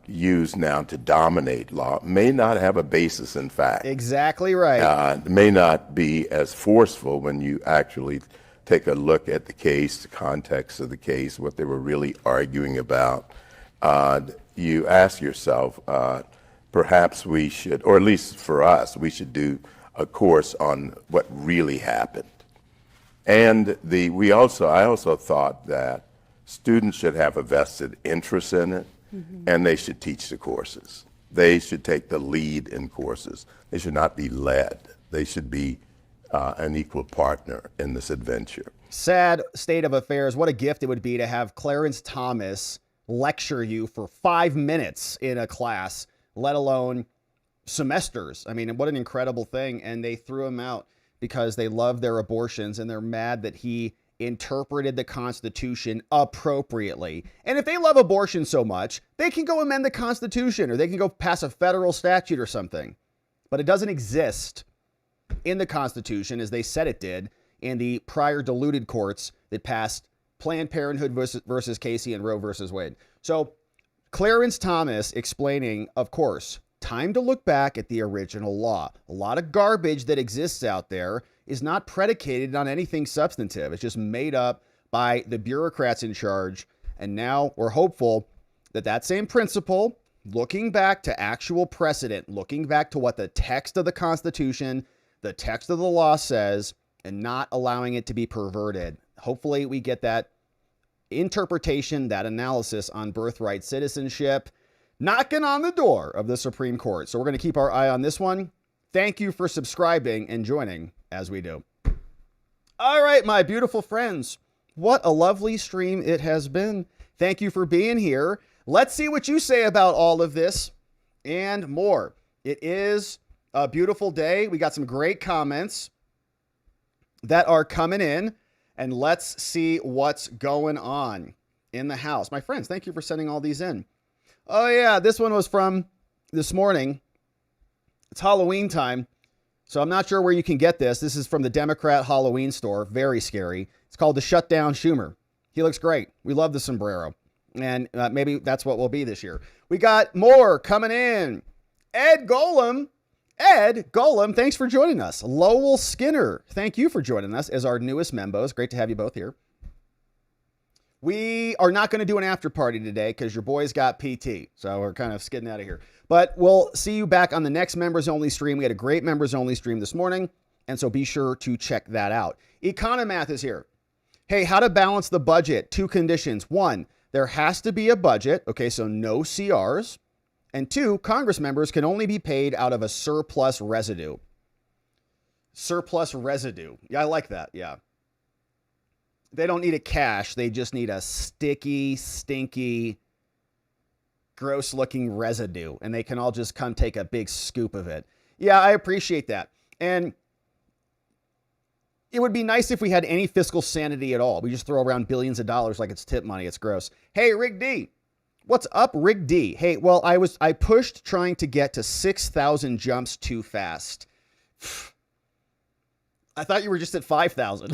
use now to dominate law may not have a basis in fact. Exactly right. May not be as forceful when you actually take a look at the case, the context of the case, what they were really arguing about. You ask yourself, perhaps we should, or at least for us, we should do a course on what really happened. And I also thought that students should have a vested interest in it, and they should teach the courses. They should take the lead in courses. They should not be led. They should be an equal partner in this adventure. Sad state of affairs. What a gift it would be to have Clarence Thomas lecture you for 5 minutes in a class, let alone semesters. I mean, what an incredible thing. And they threw him out because they love their abortions and they're mad that he interpreted the Constitution appropriately. And if they love abortion so much, they can go amend the Constitution, or they can go pass a federal statute or something. But it doesn't exist in the Constitution as they said it did in the prior diluted courts that passed Planned Parenthood versus Casey and Roe versus Wade. So Clarence Thomas explaining, of course, time to look back at the original law. A lot of garbage that exists out there is not predicated on anything substantive. It's just made up by the bureaucrats in charge. And now we're hopeful that that same principle, looking back to actual precedent, looking back to what the text of the Constitution, the text of the law says, and not allowing it to be perverted, hopefully we get that interpretation, that analysis on birthright citizenship knocking on the door of the Supreme Court. So we're going to keep our eye on this one. Thank you for subscribing and joining as we do. All right, my beautiful friends, what a lovely stream it has been. Thank you for being here. Let's see what you say about all of this and more. It is a beautiful day. We got some great comments that are coming in, and let's see what's going on in the house. My friends, thank you for sending all these in. Oh yeah, this one was from this morning. It's Halloween time, so I'm not sure where you can get this. This is from the Democrat Halloween store. Very scary. It's called the Shutdown Schumer. He looks great. We love the sombrero, and maybe that's what we'll be this year. We got more coming in. Ed Golem, thanks for joining us. Lowell Skinner, thank you for joining us as our newest members. Great to have you both here. We are not going to do an after party today because your boys got PT. So we're kind of skidding out of here. But we'll see you back on the next members only stream. We had a great members only stream this morning. And so be sure to check that out. Economath is here. Hey, how to balance the budget? 2 conditions. 1, there has to be a budget. Okay, so no CRs. And 2, Congress members can only be paid out of a surplus residue. Surplus residue. Yeah, I like that. Yeah. They don't need a cash. They just need a sticky, stinky, gross-looking residue. And they can all just come take a big scoop of it. Yeah, I appreciate that. And it would be nice if we had any fiscal sanity at all. We just throw around billions of dollars like it's tip money. It's gross. Hey, Rig D. What's up, Rig D? Hey, well, I pushed trying to get to 6,000 jumps too fast. I thought you were just at 5,000.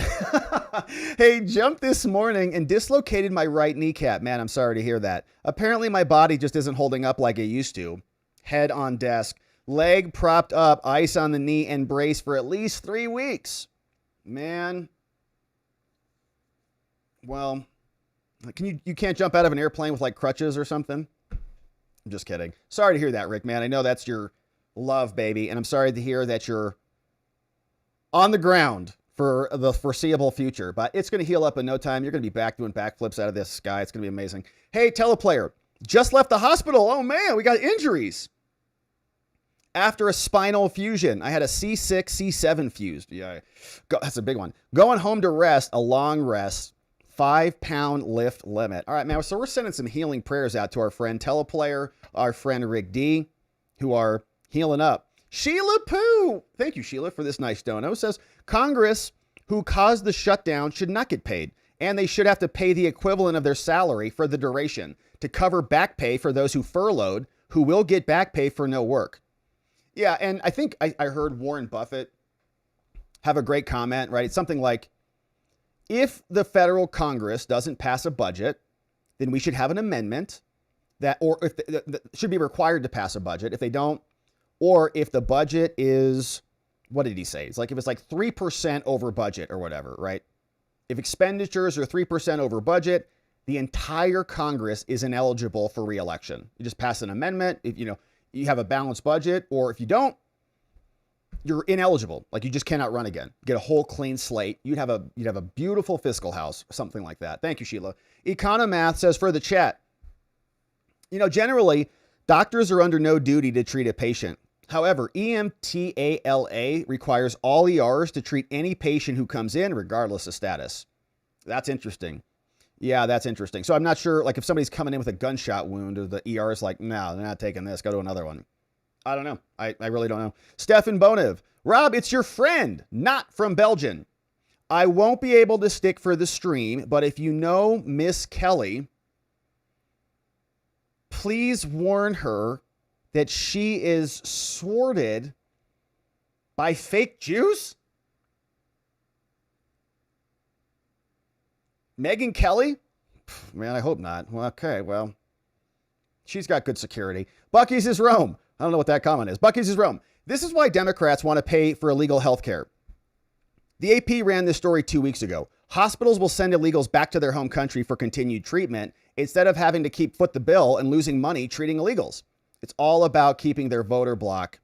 Hey, jumped this morning and dislocated my right kneecap. Man, I'm sorry to hear that. Apparently my body just isn't holding up like it used to. Head on desk, leg propped up, ice on the knee, and brace for at least 3 weeks. Man. Well, you can't jump out of an airplane with like crutches or something? I'm just kidding. Sorry to hear that, Rick, man. I know that's your love, baby. And I'm sorry to hear that you're on the ground for the foreseeable future, but it's going to heal up in no time. You're going to be back doing backflips out of this sky. It's going to be amazing. Hey, teleplayer, just left the hospital. Oh man, we got injuries. After a spinal fusion, I had a C6, C7 fused. Yeah, that's a big one. Going home to rest, a long rest, 5-pound lift limit. All right, man. So we're sending some healing prayers out to our friend teleplayer, our friend Rick D, who are healing up. Sheila Poo, thank you, Sheila, for this nice dono, says Congress who caused the shutdown should not get paid, and they should have to pay the equivalent of their salary for the duration to cover back pay for those who furloughed, who will get back pay for no work. Yeah, and I think I heard Warren Buffett have a great comment, right? It's something like, if the federal Congress doesn't pass a budget, then we should have an amendment that, or if should be required to pass a budget. If they don't, or if the budget is, what did he say? It's like if it's like 3% over budget or whatever, right? If expenditures are 3% over budget, the entire Congress is ineligible for re-election. You just pass an amendment. If you have a balanced budget, or if you don't, you're ineligible. Like you just cannot run again. Get a whole clean slate. You'd have a beautiful fiscal house, something like that. Thank you, Sheila. Economath says for the chat, generally doctors are under no duty to treat a patient. However, EMTALA requires all ERs to treat any patient who comes in, regardless of status. That's interesting. Yeah, that's interesting. So I'm not sure, like if somebody's coming in with a gunshot wound, or the ER is like, no, they're not taking this, go to another one. I don't know. I really don't know. Stefan Bonev, Rob, it's your friend, not from Belgium. I won't be able to stick for the stream, but if you know Miss Kelly, please warn her that she is thwarted by fake Jews? Megyn Kelly? Man, I hope not. Well, okay, well, she's got good security. Bucky's is Rome. I don't know what that comment is. Bucky's is Rome. This is why Democrats want to pay for illegal health care. The AP ran this story 2 weeks ago. Hospitals will send illegals back to their home country for continued treatment instead of having to foot the bill and losing money treating illegals. It's all about keeping their voter bloc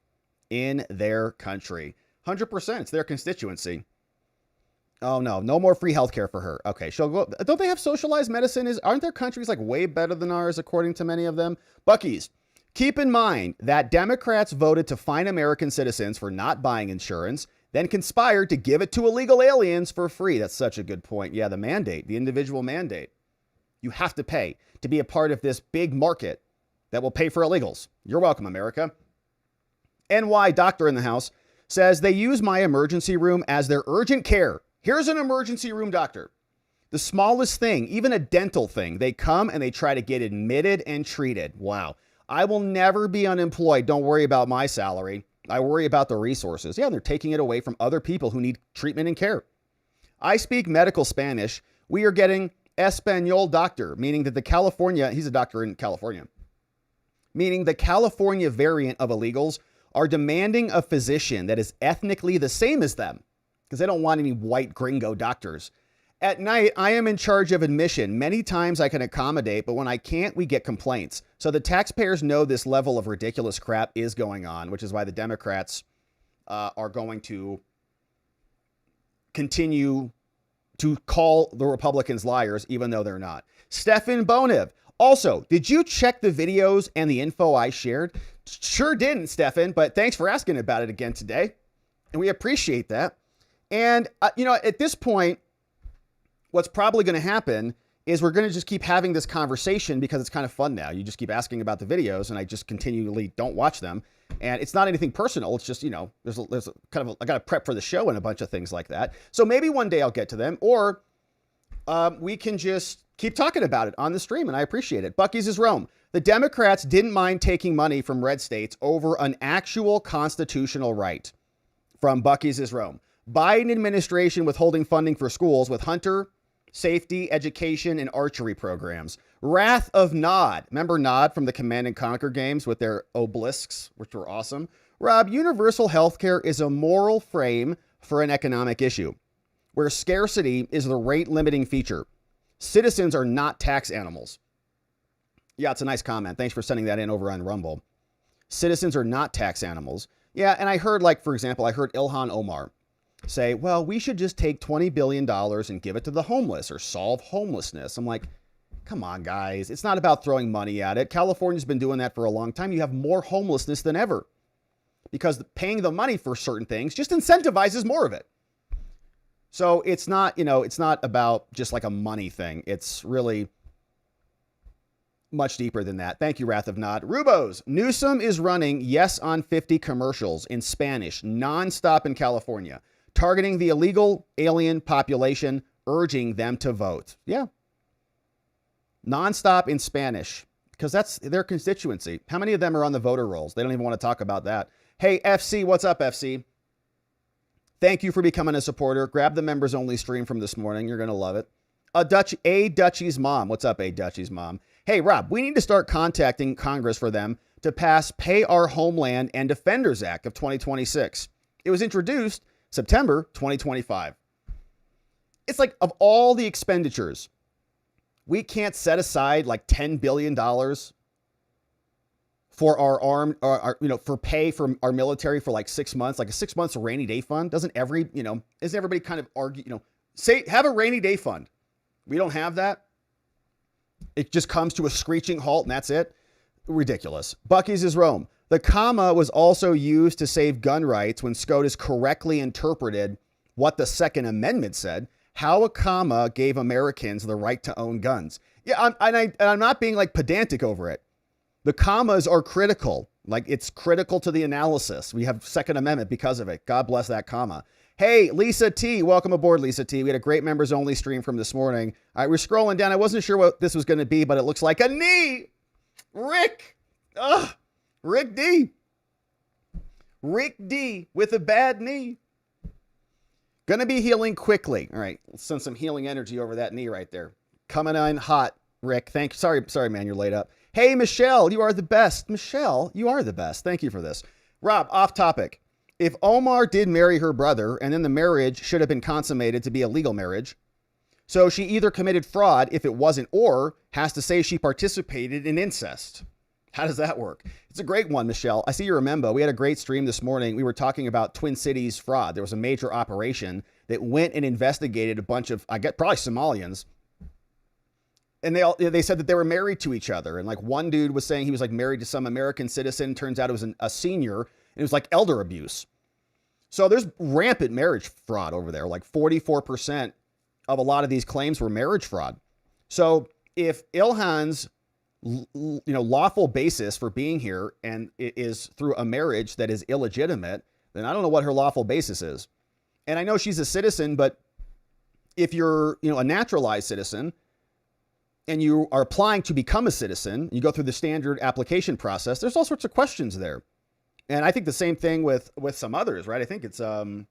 in their country. 100%. It's their constituency. Oh, no. No more free healthcare for her. Okay. She'll go. Don't they have socialized medicine? Aren't their countries like way better than ours, according to many of them? Bucky's. Keep in mind that Democrats voted to fine American citizens for not buying insurance, then conspired to give it to illegal aliens for free. That's such a good point. Yeah, the mandate, the individual mandate. You have to pay to be a part of this big market that will pay for illegals. You're welcome, America. NY doctor in the house says they use my emergency room as their urgent care. Here's an emergency room doctor. The smallest thing, even a dental thing, they come and they try to get admitted and treated. Wow. I will never be unemployed. Don't worry about my salary. I worry about the resources. Yeah, they're taking it away from other people who need treatment and care. I speak medical Spanish. We are getting Espanol doctor, meaning that he's a doctor in California, meaning the California variant of illegals are demanding a physician that is ethnically the same as them because they don't want any white gringo doctors. At night, I am in charge of admission. Many times I can accommodate, but when I can't, we get complaints. So the taxpayers know this level of ridiculous crap is going on, which is why the Democrats are going to continue to call the Republicans liars, even though they're not. Stefan Bonev. Also, did you check the videos and the info I shared? Sure didn't, Stefan, but thanks for asking about it again today. And we appreciate that. And, at this point, what's probably going to happen is we're going to just keep having this conversation because it's kind of fun now. You just keep asking about the videos and I just continually don't watch them. And it's not anything personal. It's just, there's a kind of, I got to prep for the show and a bunch of things like that. So maybe one day I'll get to them, or we can just keep talking about it on the stream. And I appreciate it. Bucky's is Rome. The Democrats didn't mind taking money from red states over an actual constitutional right. From Bucky's is Rome. Biden administration withholding funding for schools with hunter safety, education, and archery programs. Wrath of Nod. Remember Nod from the Command and Conquer games with their obelisks, which were awesome? Rob, universal healthcare is a moral frame for an economic issue, where scarcity is the rate limiting feature. Citizens are not tax animals. Yeah, it's a nice comment. Thanks for sending that in over on Rumble. Citizens are not tax animals. Yeah, and I heard, for example, I heard Ilhan Omar say, well, we should just take $20 billion and give it to the homeless or solve homelessness. I'm like, come on, guys. It's not about throwing money at it. California's been doing that for a long time. You have more homelessness than ever because paying the money for certain things just incentivizes more of it. So it's not, it's not about just like a money thing. It's really much deeper than that. Thank you, Wrath of Nod. Rubos, Newsom is running Yes on 50 commercials in Spanish nonstop in California, targeting the illegal alien population, urging them to vote. Yeah. Nonstop in Spanish, because that's their constituency. How many of them are on the voter rolls? They don't even want to talk about that. Hey, FC, what's up, FC? Thank you for becoming a supporter. Grab the members only stream from this morning. You're going to love it. A Dutchie's mom. What's up, A Dutchie's mom? Hey, Rob, we need to start contacting Congress for them to pass Pay Our Homeland and Defenders Act of 2026. It was introduced September 2025. It's like, of all the expenditures, we can't set aside like $10 billion for for pay for our military for like 6 months, like a 6 months rainy day fund. Doesn't isn't everybody kind of argue, have a rainy day fund. We don't have that. It just comes to a screeching halt and that's it. Ridiculous. Bucky's is Rome. The comma was also used to save gun rights when SCOTUS correctly interpreted what the Second Amendment said, how a comma gave Americans the right to own guns. Yeah, I'm not being like pedantic over it. The commas are critical. Like, it's critical to the analysis. We have Second Amendment because of it. God bless that comma. Hey, Lisa T. Welcome aboard, Lisa T. We had a great members only stream from this morning. All right, we're scrolling down. I wasn't sure what this was going to be, but it looks like a knee. Rick. Ugh. Rick D. Rick D with a bad knee. Going to be healing quickly. All right, let's send some healing energy over that knee right there. Coming in hot, Rick. Thank you. Sorry, man, you're late up. Hey, Michelle, you are the best. Michelle, you are the best. Thank you for this. Rob, off topic. If Omar did marry her brother and then the marriage should have been consummated to be a legal marriage, so she either committed fraud if it wasn't or has to say she participated in incest. How does that work? It's a great one, Michelle. I see you remember. We had a great stream this morning. We were talking about Twin Cities fraud. There was a major operation that went and investigated a bunch of, I get probably Somalians. And they said that they were married to each other. And like one dude was saying he was like married to some American citizen. Turns out it was a senior. And it was like elder abuse. So there's rampant marriage fraud over there. Like 44% of a lot of these claims were marriage fraud. So if Ilhan's lawful basis for being here and it is through a marriage that is illegitimate, then I don't know what her lawful basis is. And I know she's a citizen, but if you're, a naturalized citizen and you are applying to become a citizen, you go through the standard application process, there's all sorts of questions there. And I think the same thing with some others, right? I think it's, there's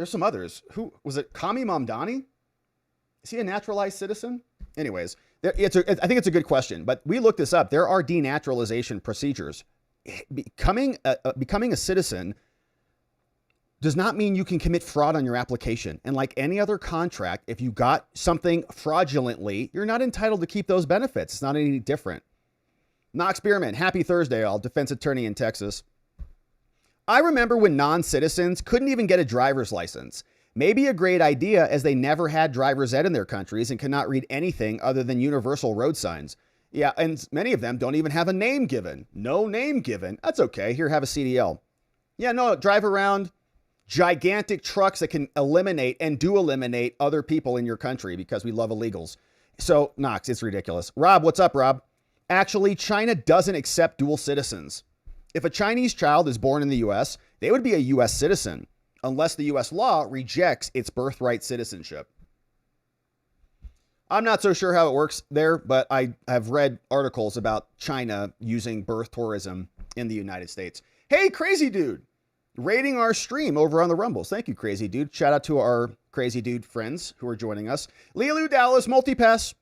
some others. Who was it? Kami Mamdani? Is he a naturalized citizen? Anyways, I think it's a good question, but we looked this up. There are denaturalization procedures. Becoming a citizen does not mean you can commit fraud on your application. And like any other contract, if you got something fraudulently, you're not entitled to keep those benefits. It's not any different. Knox Spearman, happy Thursday, all. Defense attorney in Texas. I remember when non-citizens couldn't even get a driver's license. Maybe a great idea, as they never had driver's ed in their countries and cannot read anything other than universal road signs. Yeah, and many of them don't even have a name given. No name given. That's okay. Here, have a CDL. Yeah, no, drive around gigantic trucks that can eliminate and do eliminate other people in your country because we love illegals. So, Knox, it's ridiculous. Rob, what's up, Rob? Actually, China doesn't accept dual citizens. If a Chinese child is born in the U.S., they would be a U.S. citizen, unless the U.S. law rejects its birthright citizenship. I'm not so sure how it works there, but I have read articles about China using birth tourism in the United States. Hey, Crazy Dude, rating our stream over on the Rumbles. Thank you, Crazy Dude. Shout out to our Crazy Dude friends who are joining us. Lilu Dallas, Multipass.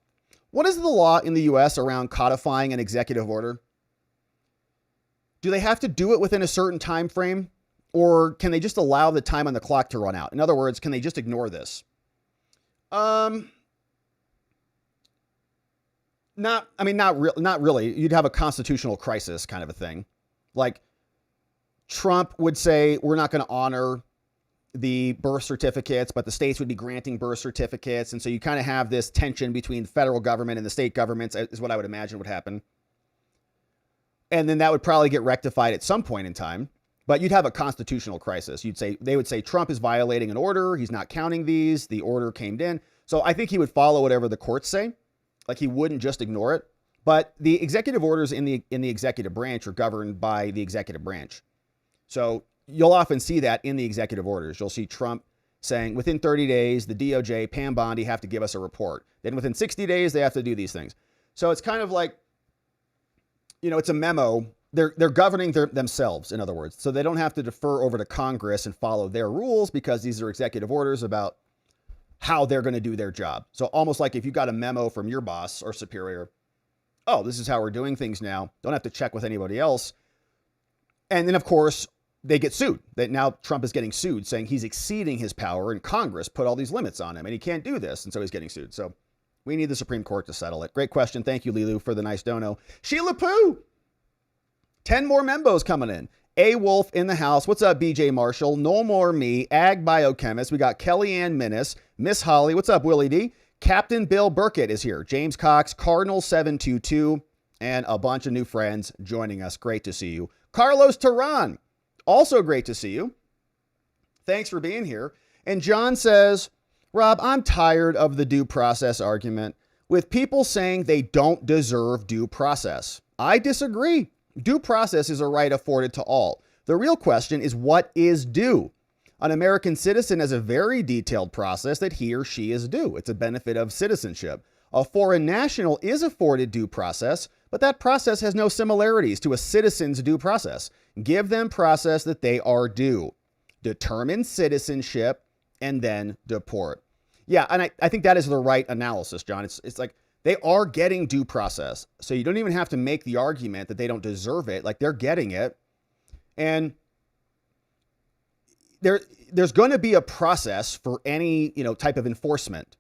What is the law in the U.S. around codifying an executive order? Do they have to do it within a certain time frame? Or can they just allow the time on the clock to run out? In other words, can they just ignore this? Not really. You'd have a constitutional crisis kind of a thing. Like Trump would say, we're not going to honor the birth certificates, but the states would be granting birth certificates. And so you kind of have this tension between the federal government and the state governments is what I would imagine would happen. And then that would probably get rectified at some point in time. But you'd have a constitutional crisis. They would say Trump is violating an order. He's not counting these. The order came in. So I think he would follow whatever the courts say. Like he wouldn't just ignore it. But the executive orders in the executive branch are governed by the executive branch. So you'll often see that in the executive orders. You'll see Trump saying within 30 days, the DOJ, Pam Bondi have to give us a report. Then within 60 days, they have to do these things. So it's kind of like, it's a memo. They're governing themselves, in other words. So they don't have to defer over to Congress and follow their rules because these are executive orders about how they're going to do their job. So almost like if you got a memo from your boss or superior, oh, this is how we're doing things now. Don't have to check with anybody else. And then, of course, they get sued. That now Trump is getting sued, saying he's exceeding his power, and Congress put all these limits on him, and he can't do this. And so he's getting sued. So we need the Supreme Court to settle it. Great question. Thank you, Lilu, for the nice dono. Sheila Poo. 10 more membos coming in. A Wolf in the house. What's up, BJ Marshall? No More Me. Ag Biochemist. We got Kellyanne Minnis. Miss Holly. What's up, Willie D? Captain Bill Burkett is here. James Cox. Cardinal 722. And a bunch of new friends joining us. Great to see you. Carlos Terran. Also great to see you. Thanks for being here. And John says, Rob, I'm tired of the due process argument with people saying they don't deserve due process. I disagree. Due process is a right afforded to all. The real question is, what is due? An American citizen has a very detailed process that he or she is due. It's a benefit of citizenship. A foreign national is afforded due process, but that process has no similarities to a citizen's due process. Give them process that they are due. Determine citizenship and then deport. Yeah, and I think that is the right analysis, John. It's like, they are getting due process. So you don't even have to make the argument that they don't deserve it. Like, they're getting it. And there's going to be a process for any, type of enforcement.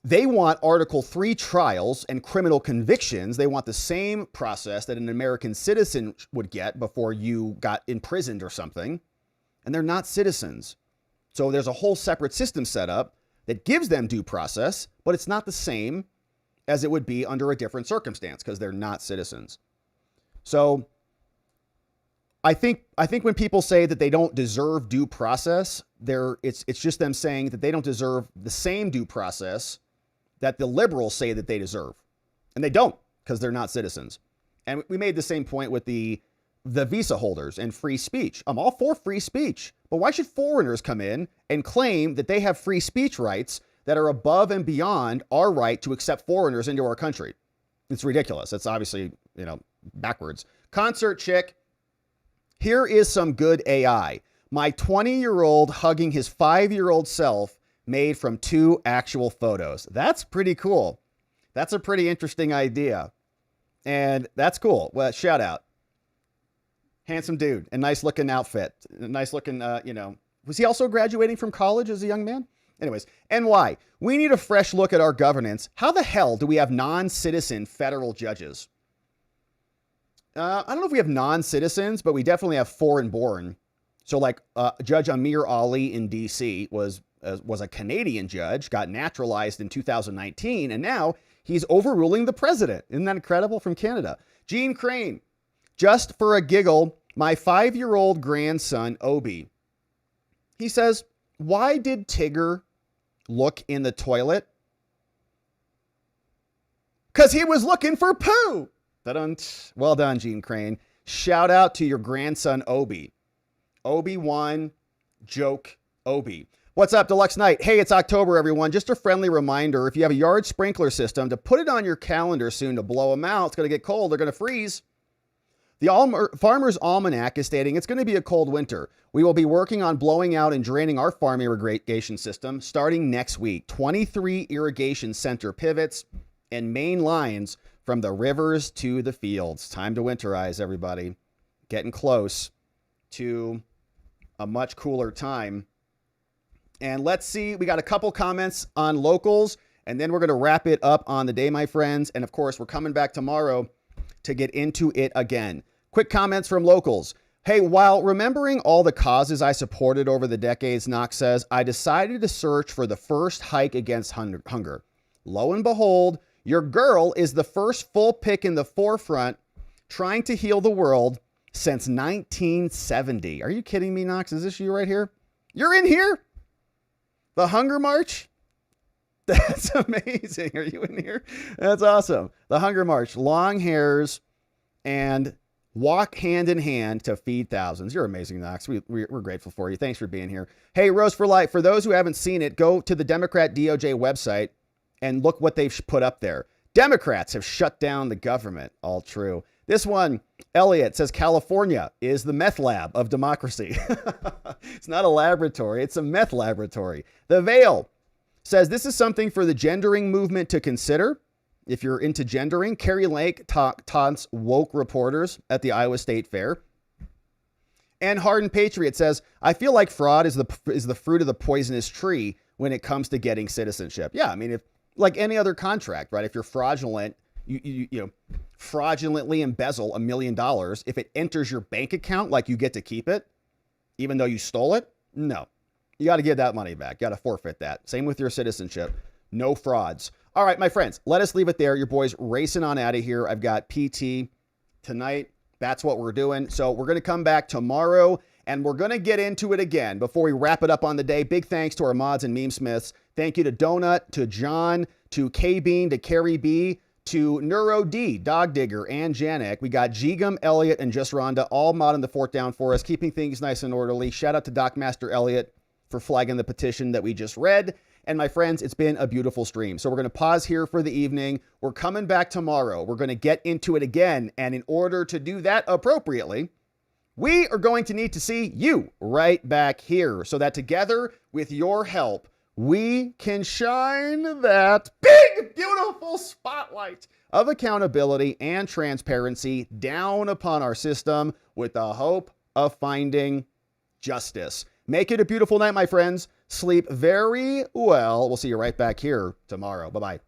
They want Article 3 trials and criminal convictions. They want the same process that an American citizen would get before you got imprisoned or something. And they're not citizens. So there's a whole separate system set up that gives them due process, but it's not the same as it would be under a different circumstance because they're not citizens. So I think when people say that they don't deserve due process, it's just them saying that they don't deserve the same due process that the liberals say that they deserve. And they don't, because they're not citizens. And we made the same point with the visa holders and free speech. I'm all for free speech, but why should foreigners come in and claim that they have free speech rights that are above and beyond our right to accept foreigners into our country? It's ridiculous. It's obviously, backwards. Concert chick. Here is some good AI. My 20-year-old hugging his 5-year-old self made from 2 actual photos. That's pretty cool. That's a pretty interesting idea. And that's cool. Well, shout out. Handsome dude and nice looking outfit. Nice looking, was he also graduating from college as a young man? Anyways, NY, we need a fresh look at our governance. How the hell do we have non-citizen federal judges? I don't know if we have non-citizens, but we definitely have foreign-born. So like Judge Amir Ali in D.C. was a Canadian judge, got naturalized in 2019, and now he's overruling the president. Isn't that incredible? From Canada. Gene Crane, just for a giggle, my 5-year-old grandson, Obi. He says, why did Tigger look in the toilet? Because he was looking for poo. Well done, Gene Crane. Shout out to your grandson, Obi. Obi-Wan, joke, Obi. What's up, Deluxe Night? Hey, it's October, everyone. Just a friendly reminder, if you have a yard sprinkler system, to put it on your calendar soon to blow them out. It's going to get cold. They're going to freeze. The Farmer's Almanac is stating it's going to be a cold winter. We will be working on blowing out and draining our farm irrigation system starting next week. 23 irrigation center pivots and main lines from the rivers to the fields. Time to winterize, everybody. Getting close to a much cooler time. And let's see, we got a couple comments on locals, and then we're going to wrap it up on the day, my friends. And of course, we're coming back tomorrow to get into it again. Quick comments from locals. Hey, while remembering all the causes I supported over the decades, Knox says, I decided to search for the first hike against hunger. Lo and behold, your girl is the first full pick in the forefront trying to heal the world since 1970. Are you kidding me, Knox? Is this you right here? You're in here? The Hunger March? That's amazing. Are you in here? That's awesome. The Hunger March, long hairs and walk hand in hand to feed thousands. You're amazing, Knox. We're grateful for you. Thanks for being here. Hey, Rose for Life. For those who haven't seen it, go to the Democrat DOJ website and look what they've put up there. Democrats have shut down the government. All true. This one, Elliot says, California is the meth lab of democracy. It's not a laboratory. It's a meth laboratory. The Veil says, this is something for the gendering movement to consider. If you're into gendering, Carrie Lake taunts woke reporters at the Iowa State Fair. And Hardened Patriot says, I feel like fraud is the fruit of the poisonous tree when it comes to getting citizenship. Yeah, I mean, if like any other contract, right? If you're fraudulent, you fraudulently embezzle $1 million. If it enters your bank account, like you get to keep it, even though you stole it, no. You got to give that money back. You got to forfeit that. Same with your citizenship. No frauds. All right, my friends, let us leave it there. Your boy's racing on out of here. I've got PT tonight. That's what we're doing. So we're going to come back tomorrow and we're going to get into it again before we wrap it up on the day. Big thanks to our mods and meme smiths. Thank you to Donut, to John, to K-Bean, to Carrie B, to Neuro D, Dog Digger, and Janek. We got Jigum, Elliot, and Just Rhonda all modding the fort down for us, keeping things nice and orderly. Shout out to Doc Master Elliot for flagging the petition that we just read. And my friends, it's been a beautiful stream. So we're going to pause here for the evening. We're coming back tomorrow. We're going to get into it again. And in order to do that appropriately, we are going to need to see you right back here so that together with your help, we can shine that big, beautiful spotlight of accountability and transparency down upon our system with the hope of finding justice. Make it a beautiful night, my friends. Sleep very well. We'll see you right back here tomorrow. Bye-bye.